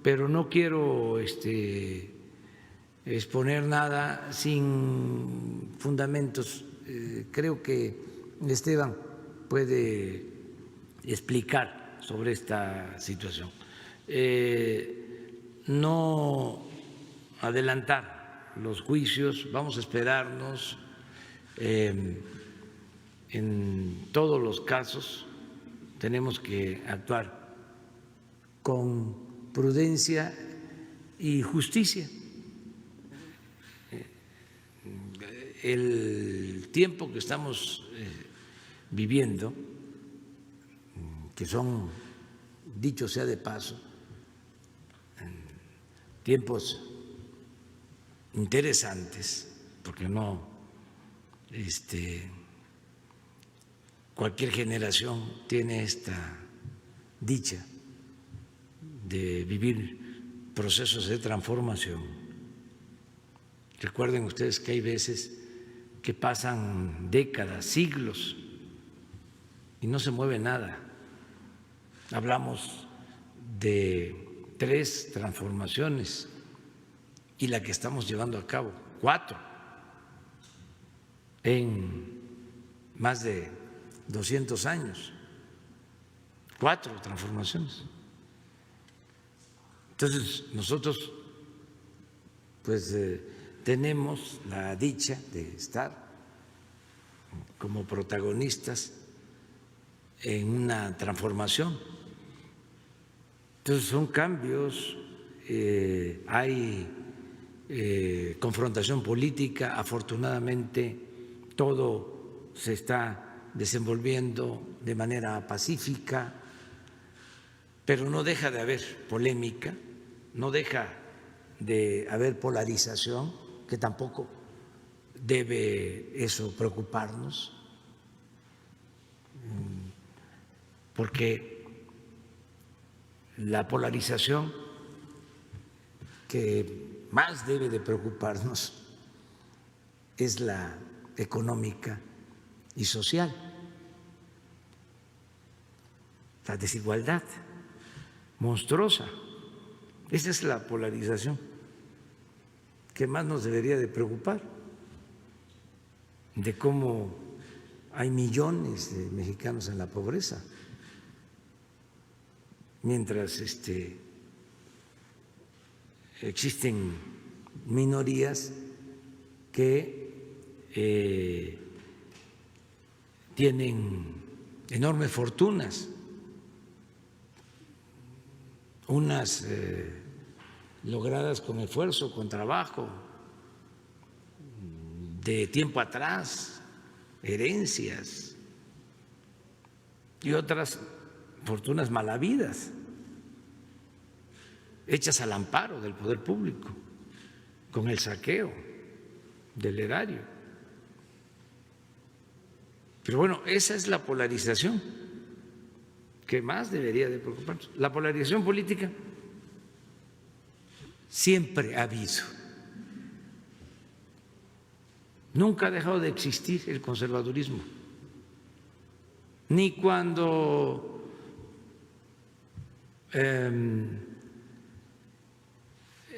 S1: pero no quiero exponer nada sin fundamentos. Creo que Esteban puede explicar sobre esta situación. No adelantar los juicios, vamos a esperarnos en todos los casos tenemos que actuar con prudencia y justicia. El tiempo que estamos viviendo, que son, dicho sea de paso, tiempos interesantes, porque no cualquier generación tiene esta dicha de vivir procesos de transformación. Recuerden ustedes que hay veces que pasan décadas, siglos, y no se mueve nada. Hablamos de 3 transformaciones y la que estamos llevando a cabo, 4, en más de 200 años, 4 transformaciones. Entonces, nosotros pues tenemos la dicha de estar como protagonistas en una transformación. Entonces son cambios, hay confrontación política, afortunadamente todo se está desenvolviendo de manera pacífica, pero no deja de haber polémica, no deja de haber polarización, que tampoco debe eso preocuparnos, porque la polarización que más debe de preocuparnos es la económica y social, la desigualdad monstruosa. Esa es la polarización que más nos debería de preocupar, de cómo hay millones de mexicanos en la pobreza, mientras existen minorías que tienen enormes fortunas, unas logradas con esfuerzo, con trabajo, de tiempo atrás, herencias, y otras fortunas mal habidas, hechas al amparo del poder público, con el saqueo del erario. Pero bueno, esa es la polarización que más debería de preocuparnos. La polarización política siempre ha habido. Nunca ha dejado de existir el conservadurismo. Ni cuando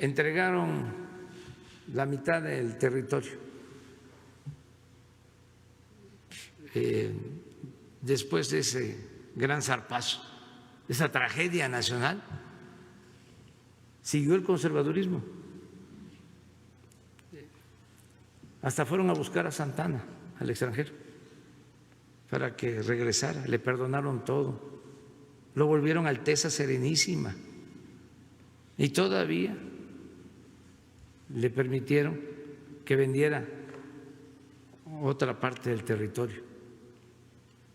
S1: entregaron la mitad del territorio, después de ese gran zarpazo, esa tragedia nacional, siguió el conservadurismo. Hasta fueron a buscar a Santana al extranjero para que regresara, le perdonaron todo, lo volvieron Alteza Serenísima y todavía le permitieron que vendiera otra parte del territorio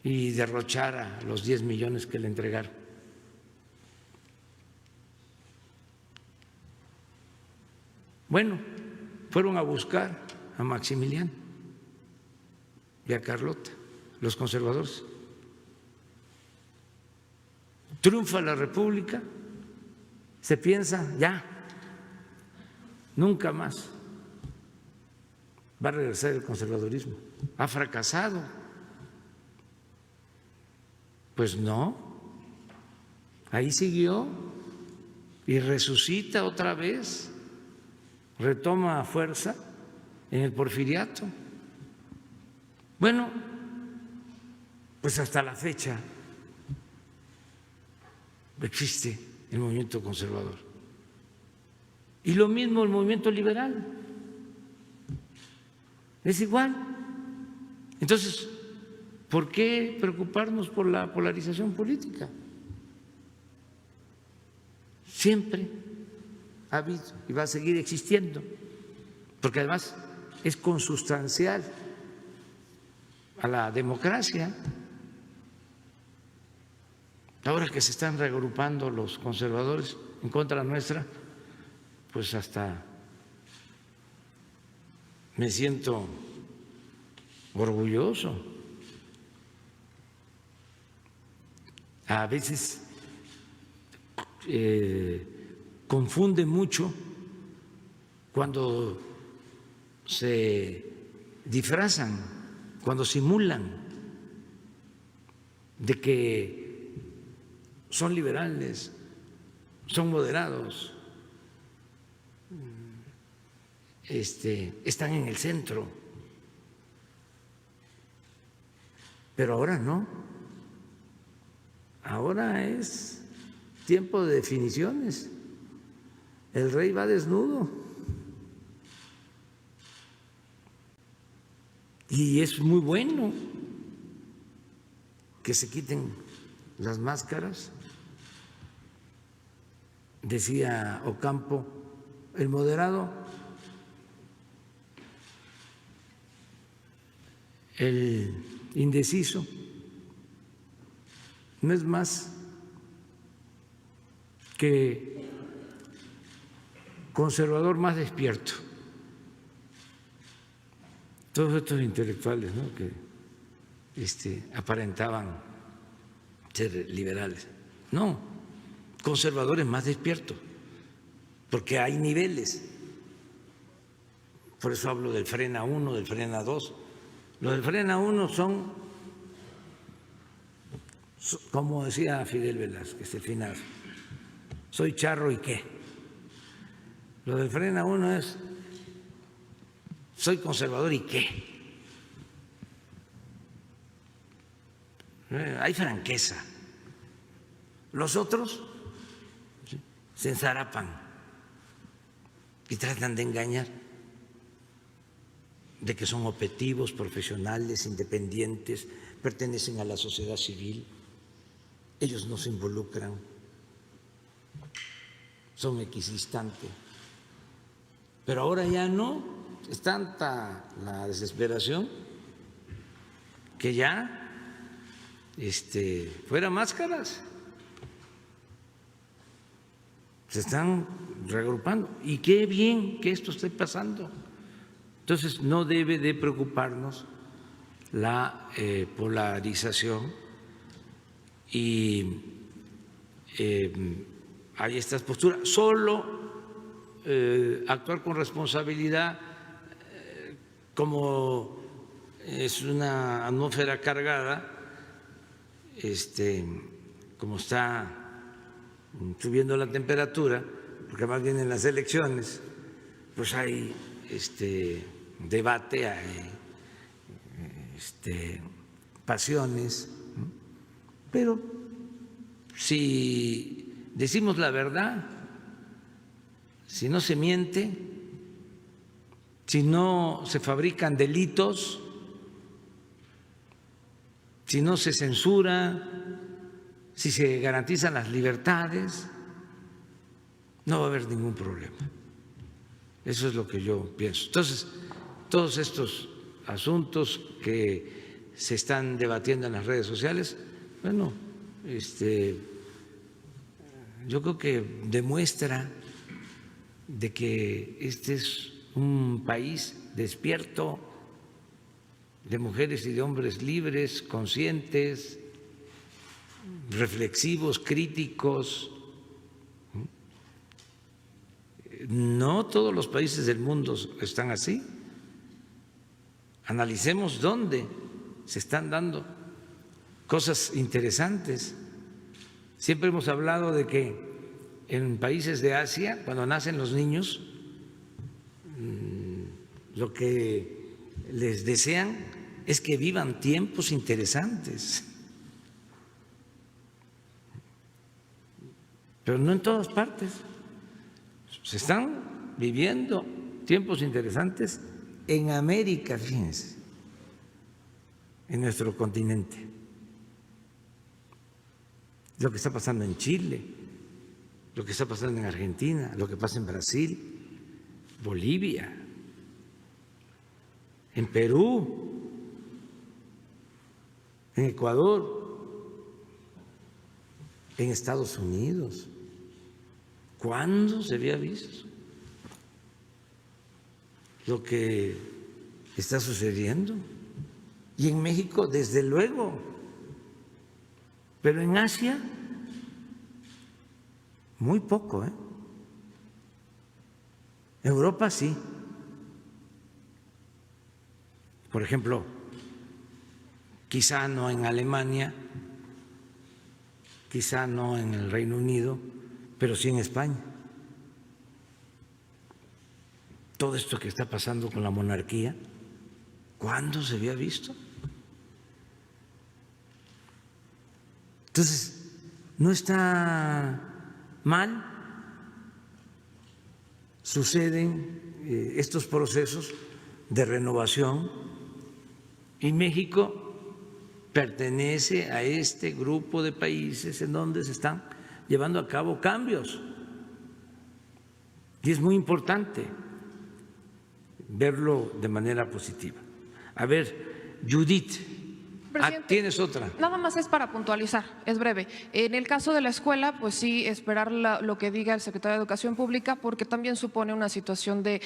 S1: y derrochara los 10 millones que le entregaron. Bueno, fueron a buscar a Maximiliano y a Carlota, los conservadores. Triunfa la República, se piensa ya, nunca más va a regresar el conservadurismo. Ha fracasado. Pues no, ahí siguió y resucita otra vez, retoma fuerza en el Porfiriato. Bueno, pues hasta la fecha existe el movimiento conservador. Y lo mismo el movimiento liberal. Es igual. Entonces, ¿por qué preocuparnos por la polarización política? Siempre ha habido y va a seguir existiendo, porque además es consustancial a la democracia. Ahora que se están reagrupando los conservadores en contra nuestra, pues hasta me siento orgulloso. A veces confunde mucho cuando se disfrazan, cuando simulan de que son liberales, son moderados, están en el centro. Pero ahora no. Ahora es tiempo de definiciones. El rey va desnudo. Y es muy bueno que se quiten las máscaras. Decía Ocampo, el moderado, el indeciso, no es más que conservador más despierto. Todos estos intelectuales, ¿no?, que aparentaban ser liberales. No, conservadores más despiertos, porque hay niveles. Por eso hablo del frena 1, del frena 2. Los del frena 1 son, como decía Fidel Velázquez, el final, soy charro y qué. Lo del frena 1 es, soy conservador y qué. Hay franqueza. Los otros se enzarapan y tratan de engañar, de que son objetivos, profesionales, independientes, pertenecen a la sociedad civil. Ellos no se involucran, son equidistantes. Pero ahora ya no, es tanta la desesperación que ya fuera máscaras. Se están reagrupando. Y qué bien que esto esté pasando. Entonces, no debe de preocuparnos la polarización y hay estas posturas. Solo actuar con responsabilidad, como es una atmósfera cargada, como está subiendo la temperatura, porque más bien en las elecciones, pues hay debate, hay pasiones, pero si decimos la verdad, si no se miente, si no se fabrican delitos, si no se censura, si se garantizan las libertades, no va a haber ningún problema. Eso es lo que yo pienso. Entonces, todos estos asuntos que se están debatiendo en las redes sociales, bueno, yo creo que demuestra de que este es un país despierto, de mujeres y de hombres libres, conscientes, reflexivos, críticos. No todos los países del mundo están así. Analicemos dónde se están dando cosas interesantes. Siempre hemos hablado de que en países de Asia, cuando nacen los niños, lo que les desean es que vivan tiempos interesantes. Pero no en todas partes. Se están viviendo tiempos interesantes en América, fíjense. en nuestro continente. Lo que está pasando en Chile, lo que está pasando en Argentina, lo que pasa en Brasil, Bolivia, en Perú, en Ecuador, en Estados Unidos. ¿Cuándo se había visto lo que está sucediendo? Y en México, desde luego, pero en Asia, muy poco, ¿eh? Europa sí. Por ejemplo, quizá no en Alemania, quizá no en el Reino Unido, pero sí en España. Todo esto que está pasando con la monarquía, ¿cuándo se había visto? Entonces, no está mal, suceden estos procesos de renovación y México pertenece a este grupo de países en donde se están llevando a cabo cambios. Y es muy importante verlo de manera positiva. A ver, Judith. ¿Tienes otra?
S5: Nada más es para puntualizar, es breve. En el caso de la escuela, pues sí, esperar lo que diga el secretario de Educación Pública, porque también supone una situación de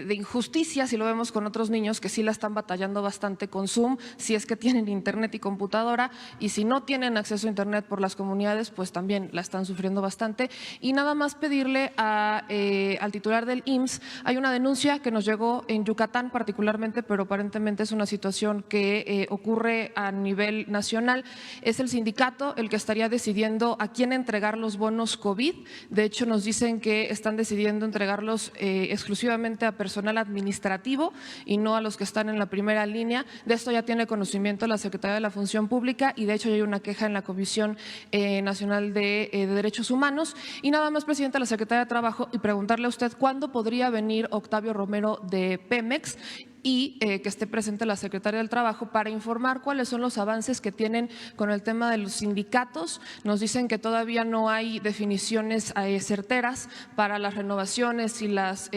S5: injusticia, si lo vemos con otros niños que sí la están batallando bastante con Zoom, si es que tienen internet y computadora, y si no tienen acceso a internet por las comunidades, pues también la están sufriendo bastante. Y nada más pedirle al titular del IMSS, hay una denuncia que nos llegó en Yucatán particularmente, pero aparentemente es una situación que ocurre a nivel nacional. Es el sindicato el que estaría decidiendo a quién entregar los bonos COVID. De hecho, nos dicen que están decidiendo entregarlos exclusivamente a personal administrativo y no a los que están en la primera línea. De esto ya tiene conocimiento la Secretaría de la Función Pública y de hecho ya hay una queja en la Comisión Nacional de Derechos Humanos. Y nada más, presidenta, la Secretaría de Trabajo, y preguntarle a usted cuándo podría venir Octavio Romero de Pemex y que esté presente la Secretaría del Trabajo para informar cuáles son los avances que tienen con el tema de los sindicatos. Nos dicen que todavía no hay definiciones certeras para las renovaciones y las,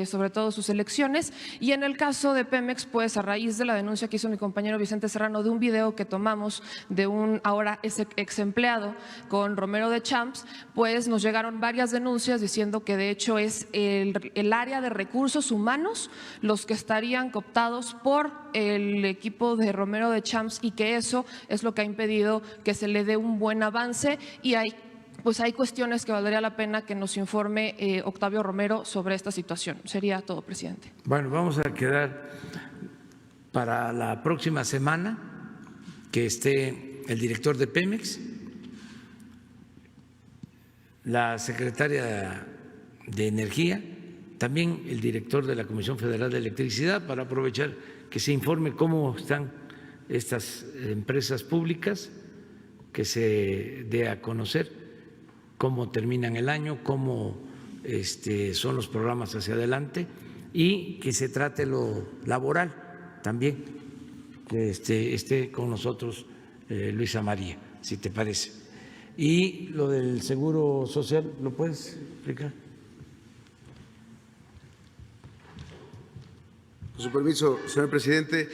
S5: sobre todo sus elecciones. Y en el caso de Pemex, pues a raíz de la denuncia que hizo mi compañero Vicente Serrano de un video que tomamos de un ahora ex empleado con Romero de Champs, pues nos llegaron varias denuncias diciendo que de hecho es el área de recursos humanos los que estarían cooptados por el equipo de Romero de Champs y que eso es lo que ha impedido que se le dé un buen avance y hay cuestiones que valdría la pena que nos informe Octavio Romero sobre esta situación. Sería todo, presidente.
S1: Bueno, vamos a quedar para la próxima semana que esté el director de Pemex, la secretaria de Energía, también el director de la Comisión Federal de Electricidad, para aprovechar que se informe cómo están estas empresas públicas, que se dé a conocer cómo terminan el año, cómo son los programas hacia adelante y que se trate lo laboral también, que esté con nosotros Luisa María, si te parece. Y lo del Seguro Social, ¿lo puedes explicar?
S7: Con su permiso, señor presidente,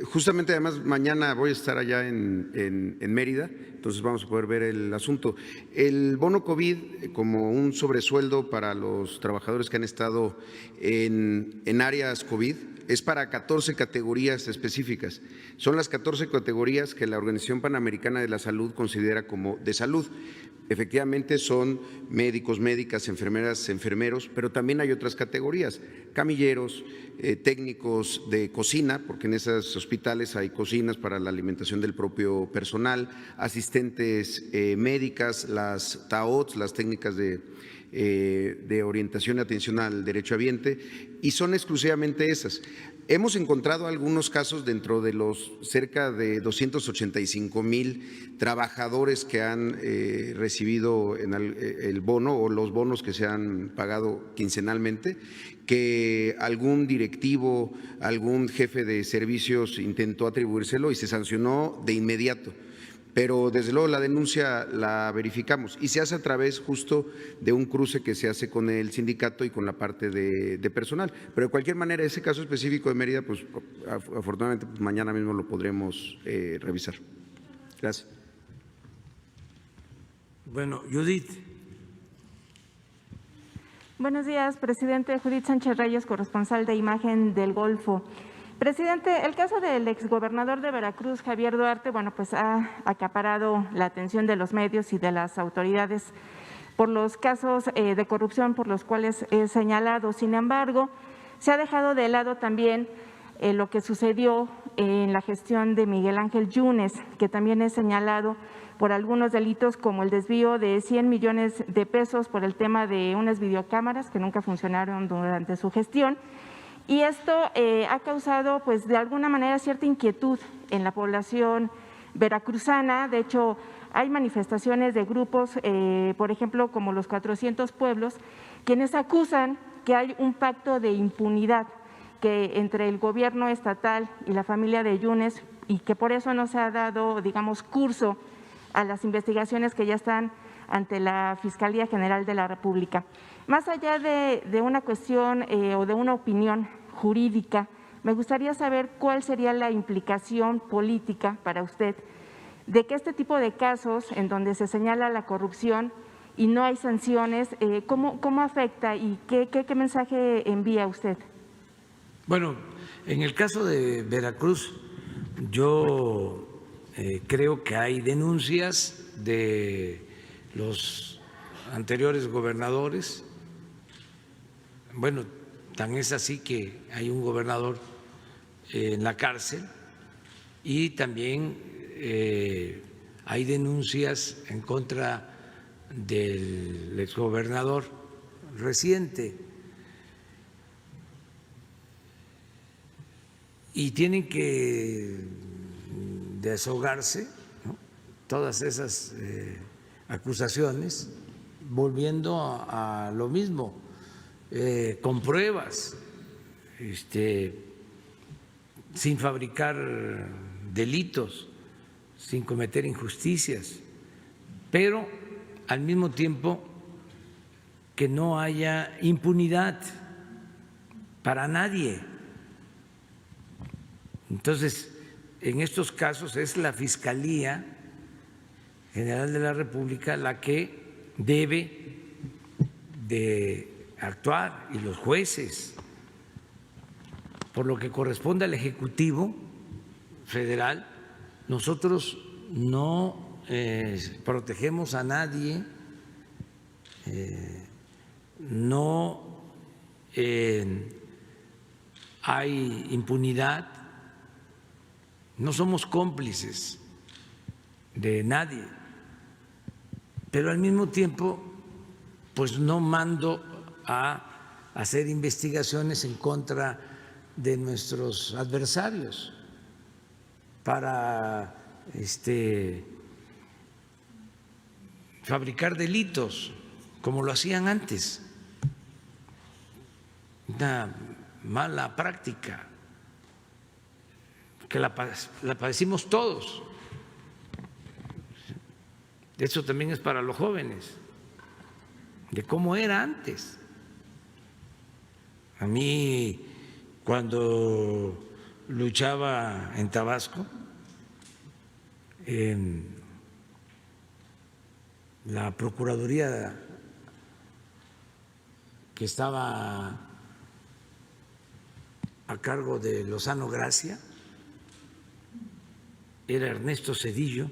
S7: justamente además mañana voy a estar allá en Mérida, entonces vamos a poder ver el asunto. El bono COVID como un sobresueldo para los trabajadores que han estado en áreas COVID es para 14 categorías específicas. Son las 14 categorías que la Organización Panamericana de la Salud considera como de salud. Efectivamente son médicos, médicas, enfermeras, enfermeros, pero también hay otras categorías, camilleros, técnicos de cocina, porque en esos hospitales hay cocinas para la alimentación del propio personal, asistentes médicas, las TAOTS, las técnicas de orientación y atención al derechohabiente, y son exclusivamente esas. Hemos encontrado algunos casos dentro de los cerca de 285,000 trabajadores que han recibido el bono o los bonos que se han pagado quincenalmente, que algún directivo, algún jefe de servicios intentó atribuírselo y se sancionó de inmediato. Pero desde luego la denuncia la verificamos y se hace a través justo de un cruce que se hace con el sindicato y con la parte de personal. Pero de cualquier manera, ese caso específico de Mérida, pues afortunadamente pues, mañana mismo lo podremos revisar. Gracias.
S1: Bueno, Judith.
S3: Buenos días, presidente. Judith Sánchez Reyes, corresponsal de Imagen del Golfo. Presidente, el caso del exgobernador de Veracruz, Javier Duarte, bueno, pues ha acaparado la atención de los medios y de las autoridades por los casos de corrupción por los cuales es señalado. Sin embargo, se ha dejado de lado también lo que sucedió en la gestión de Miguel Ángel Yunes, que también es señalado por algunos delitos como el desvío de 100 millones de pesos por el tema de unas videocámaras que nunca funcionaron durante su gestión. Y esto ha causado, pues, de alguna manera cierta inquietud en la población veracruzana. De hecho, hay manifestaciones de grupos, por ejemplo, como los 400 pueblos, quienes acusan que hay un pacto de impunidad que entre el gobierno estatal y la familia de Yunes y que por eso no se ha dado, digamos, curso a las investigaciones que ya están ante la Fiscalía General de la República. Más allá de una cuestión o de una opinión jurídica, me gustaría saber cuál sería la implicación política para usted de que este tipo de casos en donde se señala la corrupción y no hay sanciones, ¿cómo afecta y qué mensaje envía usted?
S1: Bueno, en el caso de Veracruz, yo creo que hay denuncias de los anteriores gobernadores. Bueno, tan es así que hay un gobernador en la cárcel y también hay denuncias en contra del exgobernador reciente y tienen que desahogarse, ¿no?, todas esas acusaciones, volviendo a lo mismo, con pruebas, sin fabricar delitos, sin cometer injusticias, pero al mismo tiempo que no haya impunidad para nadie. Entonces, en estos casos es la Fiscalía General de la República la que debe de actuar y los jueces. Por lo que corresponde al Ejecutivo Federal, nosotros no protegemos a nadie, no hay impunidad, no somos cómplices de nadie, pero al mismo tiempo pues no mando a hacer investigaciones en contra de nuestros adversarios para fabricar delitos como lo hacían antes. Una mala práctica que la padecimos todos. Eso también es para los jóvenes, de cómo era antes. A mí, cuando luchaba en Tabasco, en la Procuraduría que estaba a cargo de Lozano Gracia, era Ernesto Zedillo,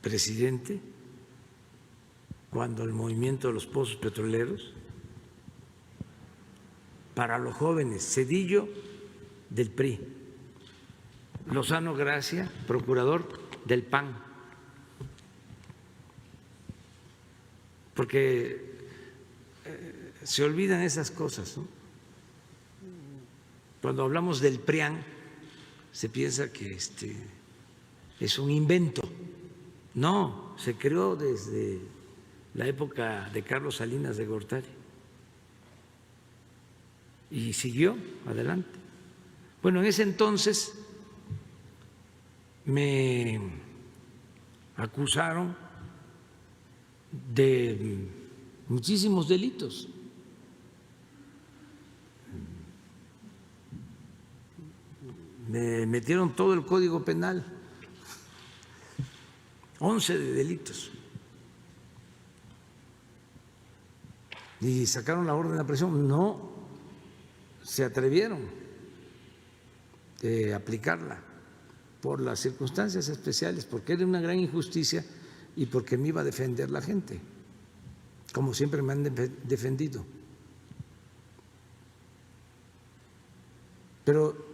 S1: presidente, cuando el movimiento de los pozos petroleros, para los jóvenes, Zedillo del PRI, Lozano Gracia, procurador del PAN, porque se olvidan esas cosas, ¿no? Cuando hablamos del PRIAN, se piensa que es un invento. No, se creó desde la época de Carlos Salinas de Gortari y siguió adelante. Bueno, en ese entonces me acusaron de muchísimos delitos. Me metieron todo el Código Penal, 11 de delitos. Y sacaron la orden de aprehensión. No se atrevieron a aplicarla por las circunstancias especiales, porque era una gran injusticia y porque me iba a defender la gente, como siempre me han defendido. Pero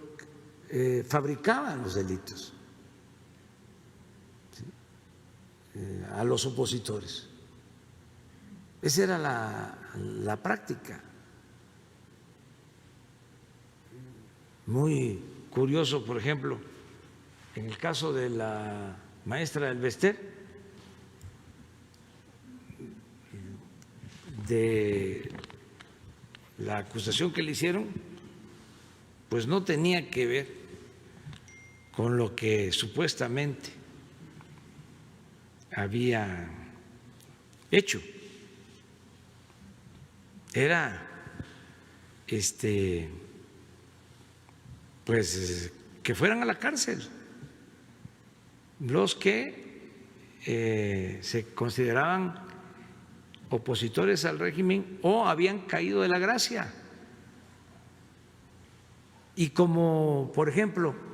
S1: fabricaban los delitos, ¿sí? A los opositores. Esa era la práctica. Muy curioso, por ejemplo, en el caso de la maestra del Bester, de la acusación que le hicieron, pues no tenía que ver con lo que supuestamente había hecho. Era pues que fueran a la cárcel los que se consideraban opositores al régimen o habían caído de la gracia. Y como, por ejemplo,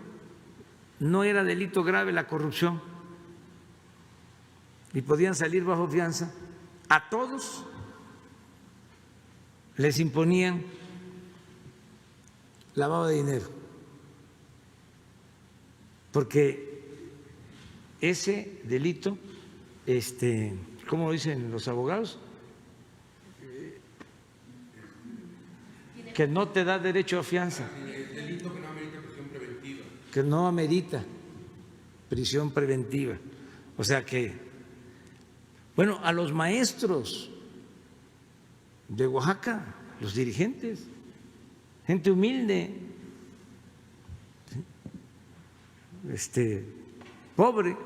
S1: no era delito grave la corrupción y podían salir bajo fianza, a todos les imponían lavado de dinero, porque ese delito, ¿cómo lo dicen los abogados? Que no te da derecho a fianza. Que no amerita prisión preventiva. O sea que, bueno, a los maestros de Oaxaca, los dirigentes, gente humilde, pobre,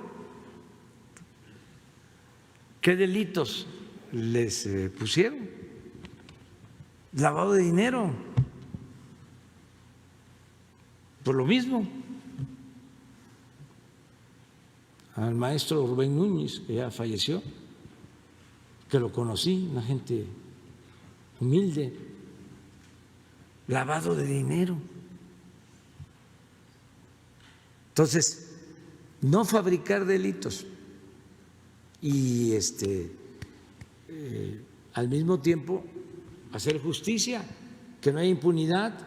S1: ¿qué delitos les pusieron? Lavado de dinero, por lo mismo. Al maestro Rubén Núñez, que ya falleció, que lo conocí, una gente humilde, lavado de dinero. Entonces, no fabricar delitos y al mismo tiempo hacer justicia, que no haya impunidad.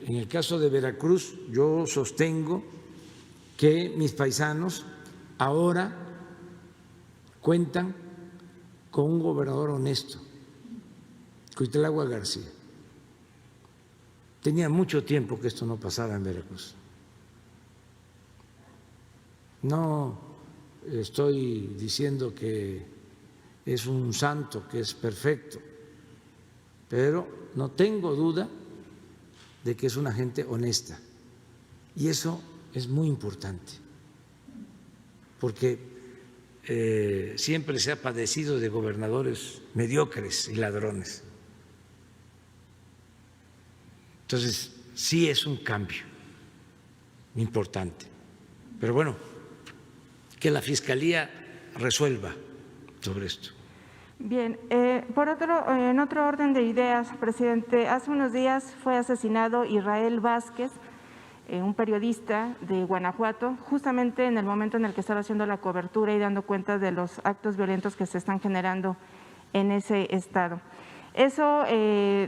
S1: En el caso de Veracruz, yo sostengo que mis paisanos ahora cuentan con un gobernador honesto, Cuitlagua García. Tenía mucho tiempo que esto no pasaba en Veracruz. No estoy diciendo que es un santo, que es perfecto, pero no tengo duda de que es una gente honesta. Y eso es muy importante, porque siempre se ha padecido de gobernadores mediocres y ladrones. Entonces, sí es un cambio importante. Pero bueno, que la Fiscalía resuelva sobre esto.
S3: Bien, en otro orden de ideas, presidente, hace unos días fue asesinado Israel Vázquez, un periodista de Guanajuato, justamente en el momento en el que estaba haciendo la cobertura y dando cuenta de los actos violentos que se están generando en ese estado. Eso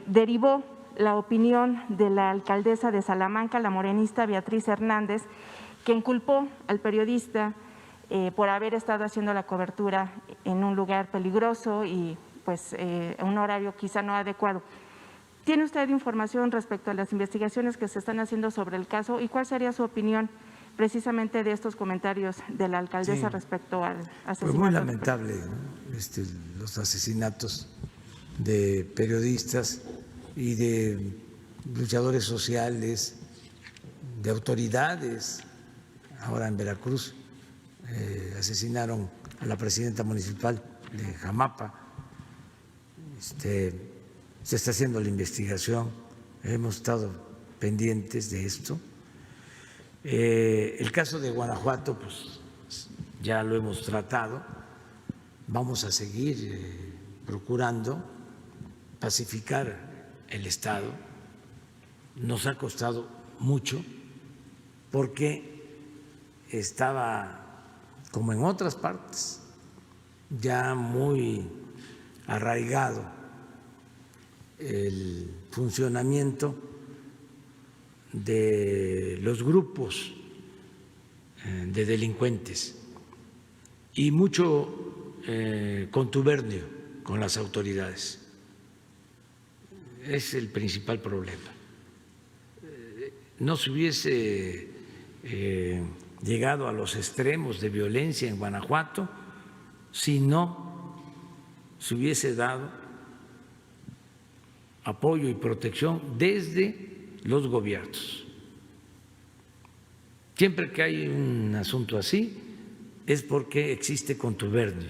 S3: derivó la opinión de la alcaldesa de Salamanca, la morenista Beatriz Hernández, que inculpó al periodista por haber estado haciendo la cobertura en un lugar peligroso y pues un horario quizá no adecuado. ¿Tiene usted información respecto a las investigaciones que se están haciendo sobre el caso y cuál sería su opinión precisamente de estos comentarios de la alcaldesa respecto al asesinato?
S1: Pues muy lamentable, ¿no? Los asesinatos de periodistas y de luchadores sociales, de autoridades. Ahora en Veracruz asesinaron a la presidenta municipal de Jamapa. Se está haciendo la investigación, hemos estado pendientes de esto. El caso de Guanajuato, pues ya lo hemos tratado, vamos a seguir procurando pacificar el Estado. Nos ha costado mucho porque estaba, como en otras partes, ya muy arraigado el funcionamiento de los grupos de delincuentes y mucho contubernio con las autoridades. Es el principal problema. No se hubiese llegado a los extremos de violencia en Guanajuato si no se hubiese dado apoyo y protección desde los gobiernos. Siempre que hay un asunto así es porque existe contubernio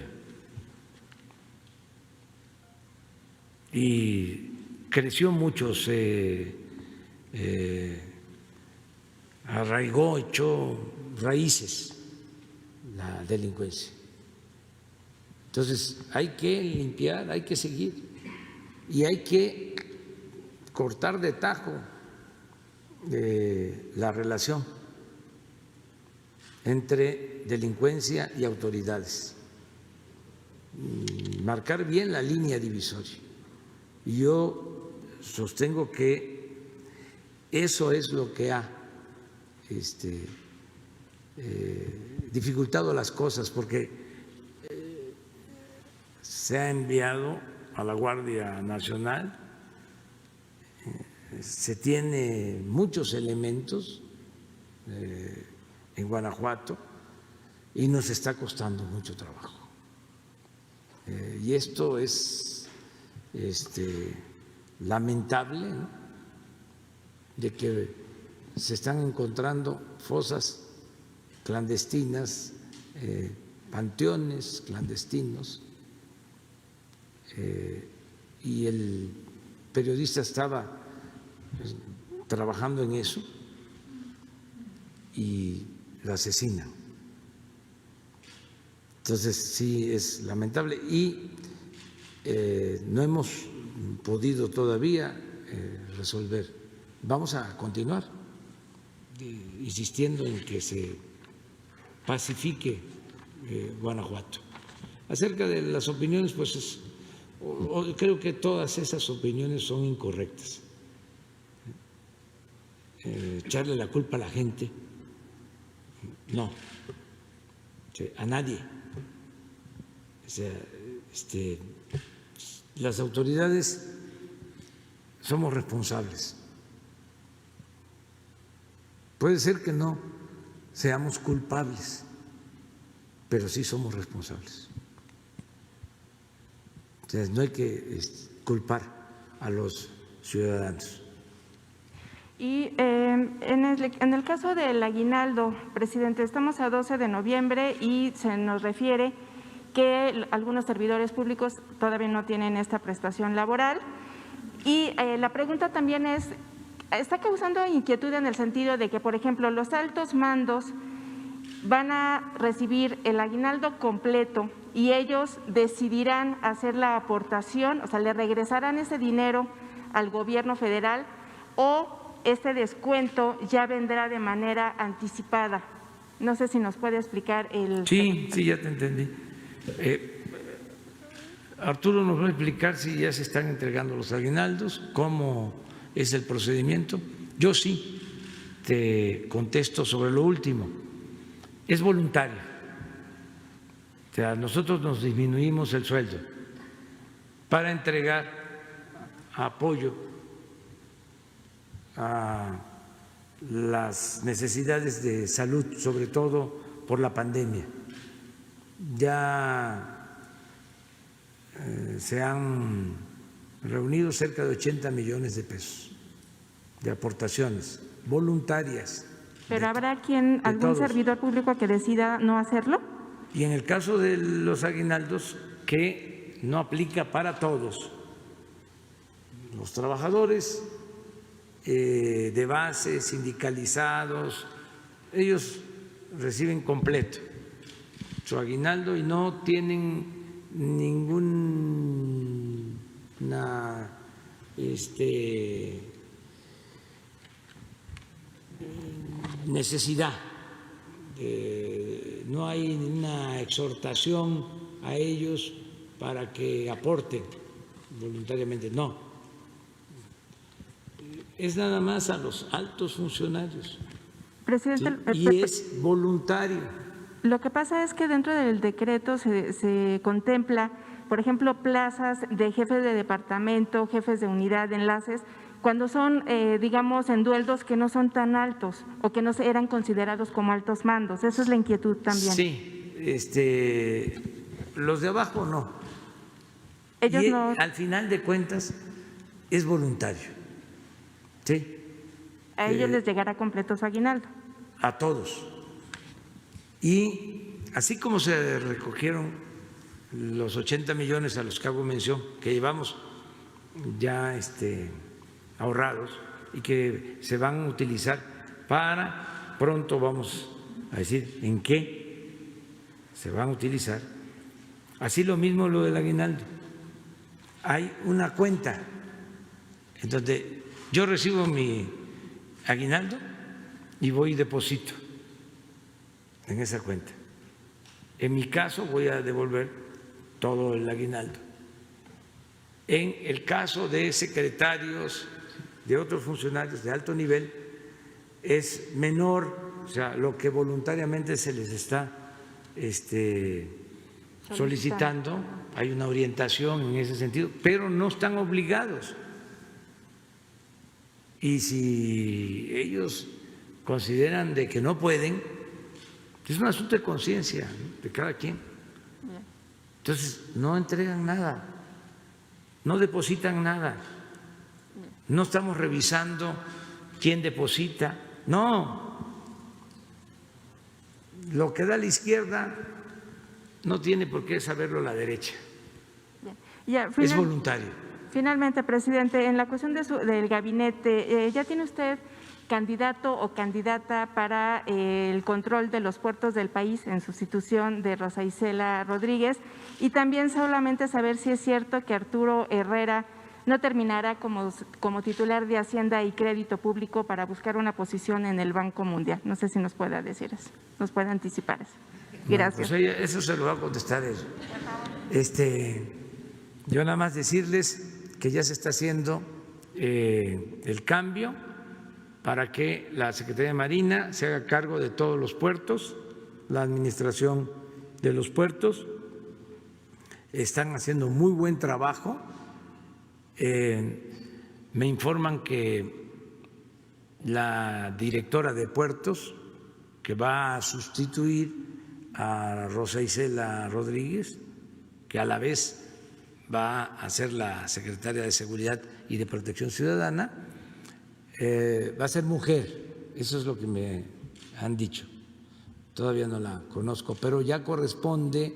S1: y creció mucho, se arraigó, echó raíces la delincuencia. Entonces hay que limpiar, hay que seguir y hay que cortar de tajo la relación entre delincuencia y autoridades, marcar bien la línea divisoria. Y yo sostengo que eso es lo que ha dificultado las cosas, porque se ha enviado a la Guardia Nacional, se tiene muchos elementos en Guanajuato y nos está costando mucho trabajo. Y esto es lamentable, ¿no? De que se están encontrando fosas clandestinas, panteones clandestinos, y el periodista estaba trabajando en eso y lo asesinan. Entonces sí es lamentable y no hemos podido todavía resolver. Vamos a continuar insistiendo en que se pacifique Guanajuato. Acerca de las opiniones, pues creo que todas esas opiniones son incorrectas. Echarle la culpa a la gente, no, a nadie. O sea, las autoridades somos responsables. Puede ser que no seamos culpables, pero sí somos responsables. O sea, no hay que culpar a los ciudadanos.
S3: Y en el caso del aguinaldo, presidente, estamos a 12 de noviembre y se nos refiere que algunos servidores públicos todavía no tienen esta prestación laboral. Y la pregunta también es, está causando inquietud en el sentido de que, por ejemplo, los altos mandos van a recibir el aguinaldo completo y ellos decidirán hacer la aportación, o sea, le regresarán ese dinero al gobierno federal o este descuento ya vendrá de manera anticipada. No sé si nos puede explicar el…
S1: Sí, ya te entendí. Arturo nos va a explicar si ya se están entregando los aguinaldos, cómo es el procedimiento. Yo sí te contesto sobre lo último. Es voluntario. O sea, nosotros nos disminuimos el sueldo para entregar apoyo a las necesidades de salud, sobre todo por la pandemia. Ya se han reunido cerca de 80 millones de pesos de aportaciones voluntarias.
S3: ¿Pero habrá algún servidor público que decida no hacerlo?
S1: Y en el caso de los aguinaldos, que no aplica para todos, los trabajadores de base, sindicalizados, ellos reciben completo su aguinaldo y no tienen ninguna necesidad, no hay una exhortación a ellos para que aporten voluntariamente, no. Es nada más a los altos funcionarios.
S3: Presidente,
S1: ¿sí? Y es voluntario.
S3: Lo que pasa es que dentro del decreto se contempla, por ejemplo, plazas de jefes de departamento, jefes de unidad, de enlaces, cuando son, digamos, en sueldos que no son tan altos o que no eran considerados como altos mandos. Esa es la inquietud también.
S1: Sí, los de abajo no.
S3: Ellos no.
S1: Al final de cuentas es voluntario. Sí.
S3: A ellos les llegará completo su aguinaldo.
S1: A todos. Y así como se recogieron los 80 millones a los que hago mención, que llevamos ya ahorrados y que se van a utilizar para, pronto vamos a decir en qué se van a utilizar. Así lo mismo lo del aguinaldo. Hay una cuenta en donde yo recibo mi aguinaldo y voy y deposito en esa cuenta. En mi caso voy a devolver todo el aguinaldo. En el caso de secretarios, de otros funcionarios de alto nivel, es menor, o sea, lo que voluntariamente se les está solicitando, hay una orientación en ese sentido, pero no están obligados. Y si ellos consideran de que no pueden, es un asunto de conciencia, ¿no?, de cada quien. Entonces, no entregan nada, no depositan nada, no estamos revisando quién deposita, no. Lo que da la izquierda no tiene por qué saberlo la derecha, es voluntario.
S3: Finalmente, presidente, en la cuestión del gabinete, ¿ya tiene usted candidato o candidata para el control de los puertos del país en sustitución de Rosa Isela Rodríguez? Y también solamente saber si es cierto que Arturo Herrera no terminará como titular de Hacienda y Crédito Público para buscar una posición en el Banco Mundial. No sé si nos puede decir eso, nos puede anticipar eso. Gracias.
S1: No, pues eso se lo va a contestar él. Yo nada más decirles que ya se está haciendo el cambio para que la Secretaría de Marina se haga cargo de todos los puertos, la administración de los puertos. Están haciendo muy buen trabajo. Me informan que la directora de puertos, que va a sustituir a Rosa Isela Rodríguez, que a la vez va a ser la secretaria de Seguridad y de Protección Ciudadana, va a ser mujer. Eso es lo que me han dicho. Todavía no la conozco, pero ya corresponde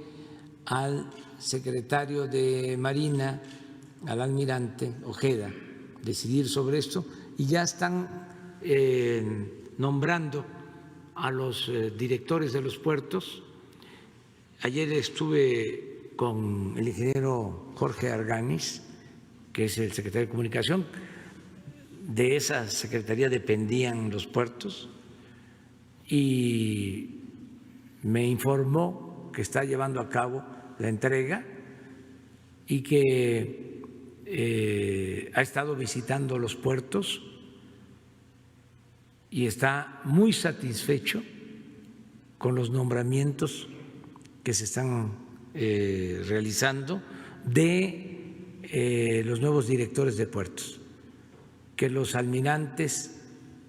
S1: al secretario de Marina, al almirante Ojeda, decidir sobre esto, y ya están nombrando a los directores de los puertos. Ayer estuve con el ingeniero Jorge Arganis, que es el secretario de Comunicación. De esa secretaría dependían los puertos, y me informó que está llevando a cabo la entrega y que ha estado visitando los puertos y está muy satisfecho con los nombramientos que se están realizando de los nuevos directores de puertos, que los almirantes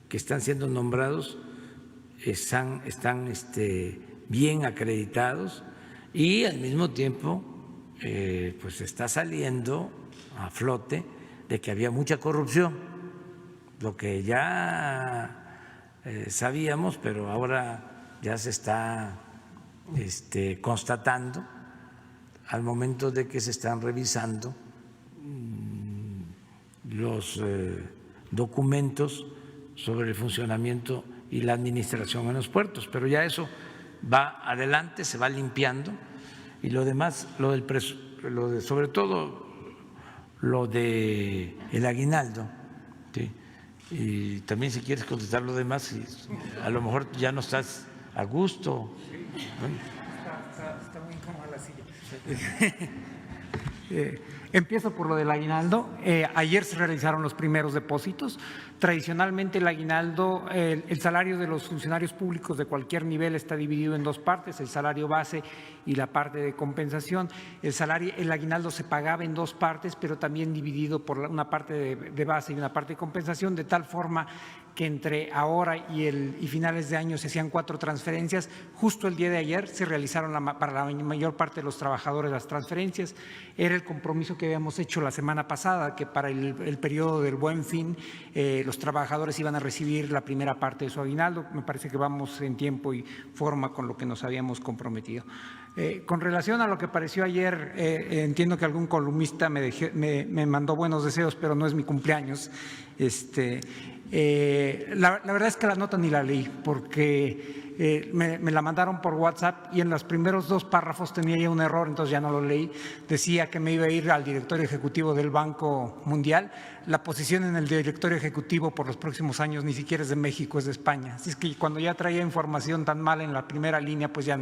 S1: que están siendo nombrados están bien acreditados y al mismo tiempo pues está saliendo a flote de que había mucha corrupción, lo que ya sabíamos, pero ahora ya se está constatando al momento de que se están revisando los documentos sobre el funcionamiento y la administración en los puertos, pero ya eso va adelante, se va limpiando y lo demás, sobre todo lo de el aguinaldo, ¿sí? Y también si quieres contestar lo demás, a lo mejor ya no estás a gusto.
S4: Está muy incómoda la silla. Empiezo por lo del aguinaldo. Ayer se realizaron los primeros depósitos. Tradicionalmente el aguinaldo, el salario de los funcionarios públicos de cualquier nivel está dividido en dos partes, el salario base y la parte de compensación. El aguinaldo se pagaba en dos partes, pero también dividido por una parte de base y una parte de compensación, de tal forma que entre ahora y finales de año se hacían 4 transferencias. Justo el día de ayer se realizaron para la mayor parte de los trabajadores las transferencias. Era el compromiso que habíamos hecho la semana pasada, que para el periodo del Buen Fin los trabajadores iban a recibir la primera parte de su aguinaldo. Me parece que vamos en tiempo y forma con lo que nos habíamos comprometido. Con relación a lo que apareció ayer, entiendo que algún columnista me mandó buenos deseos, pero no es mi cumpleaños. La verdad es que la nota ni la leí porque me la mandaron por WhatsApp y en los primeros 2 párrafos tenía ya un error, entonces ya no lo leí. Decía que me iba a ir al directorio ejecutivo del Banco Mundial. La posición en el directorio ejecutivo por los próximos años ni siquiera es de México, es de España. Así es que cuando ya traía información tan mala en la primera línea, pues ya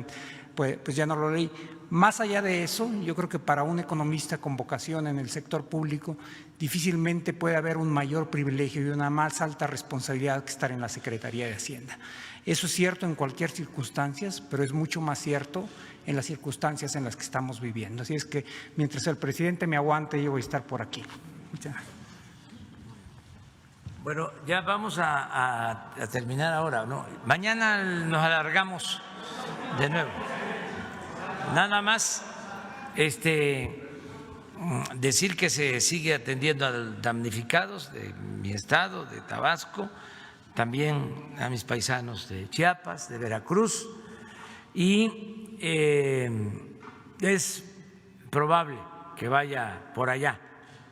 S4: no lo leí. Más allá de eso, yo creo que para un economista con vocación en el sector público difícilmente puede haber un mayor privilegio y una más alta responsabilidad que estar en la Secretaría de Hacienda. Eso es cierto en cualquier circunstancia, pero es mucho más cierto en las circunstancias en las que estamos viviendo. Así es que mientras el presidente me aguante, yo voy a estar por aquí. Muchas gracias.
S1: Bueno, ya vamos a terminar ahora, ¿no? Mañana nos alargamos de nuevo. Nada más decir que se sigue atendiendo a damnificados de mi estado, de Tabasco, también a mis paisanos de Chiapas, de Veracruz, y es probable que vaya por allá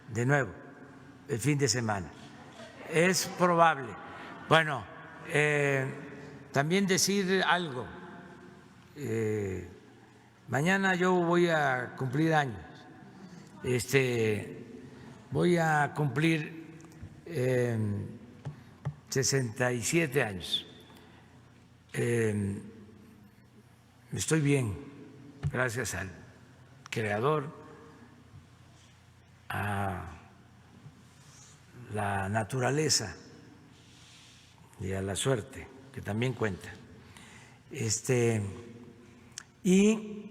S1: de nuevo el fin de semana. Es probable. Bueno, también decir algo. Mañana yo voy a cumplir años. Voy a cumplir 67 años. Estoy bien, gracias al Creador, a la naturaleza y a la suerte, que también cuenta. Y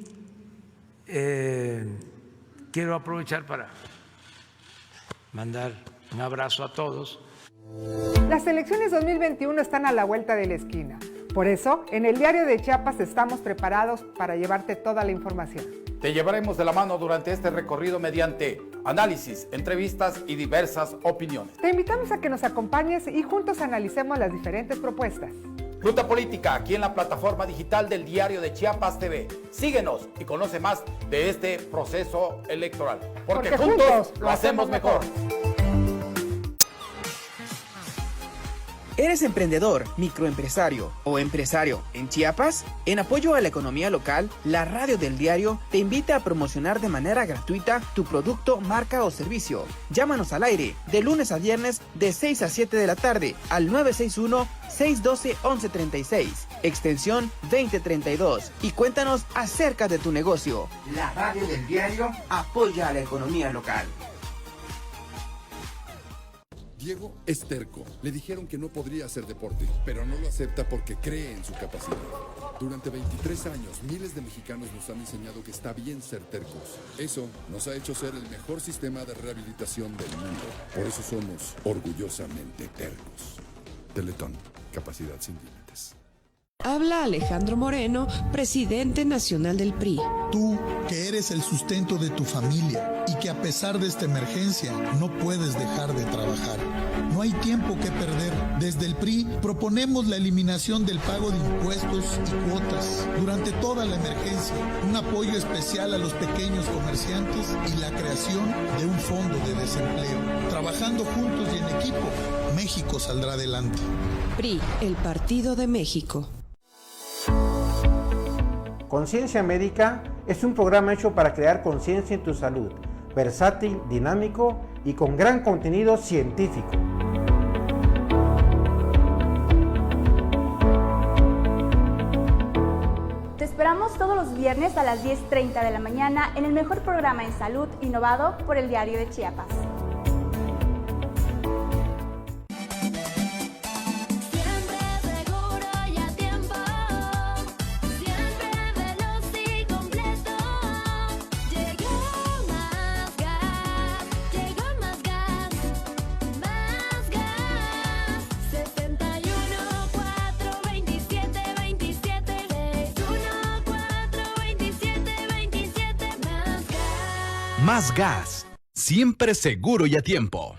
S1: quiero aprovechar para mandar un abrazo a todos.
S8: Las elecciones 2021 están a la vuelta de la esquina. Por eso, en el Diario de Chiapas estamos preparados para llevarte toda la información.
S9: Te llevaremos de la mano durante este recorrido mediante análisis, entrevistas y diversas opiniones.
S8: Te invitamos a que nos acompañes y juntos analicemos las diferentes propuestas.
S9: Ruta Política, aquí en la plataforma digital del Diario de Chiapas TV. Síguenos y conoce más de este proceso electoral. Porque juntos lo hacemos mejor.
S10: ¿Eres emprendedor, microempresario o empresario en Chiapas? En apoyo a la economía local, la Radio del Diario te invita a promocionar de manera gratuita tu producto, marca o servicio. Llámanos al aire de lunes a viernes de 6 a 7 de la tarde al 961-612-1136, extensión 2032 y cuéntanos acerca de tu negocio. La Radio del Diario apoya a la economía local.
S11: Diego es terco. Le dijeron que no podría hacer deporte, pero no lo acepta porque cree en su capacidad. Durante 23 años, miles de mexicanos nos han enseñado que está bien ser tercos. Eso nos ha hecho ser el mejor sistema de rehabilitación del mundo. Por eso somos orgullosamente tercos. Teletón, capacidad sin límites.
S12: Habla Alejandro Moreno, presidente nacional del PRI.
S13: Tú, que eres el sustento de tu familia y que a pesar de esta emergencia no puedes dejar de trabajar. No hay tiempo que perder. Desde el PRI proponemos la eliminación del pago de impuestos y cuotas durante toda la emergencia, un apoyo especial a los pequeños comerciantes y la creación de un fondo de desempleo. Trabajando juntos y en equipo, México saldrá adelante.
S12: PRI, el Partido de México.
S14: Conciencia Médica es un programa hecho para crear conciencia en tu salud, versátil, dinámico y con gran contenido científico.
S15: Te esperamos todos los viernes a las 10:30 de la mañana en el mejor programa en salud innovado por el Diario de Chiapas.
S16: Más gas, siempre seguro y a tiempo.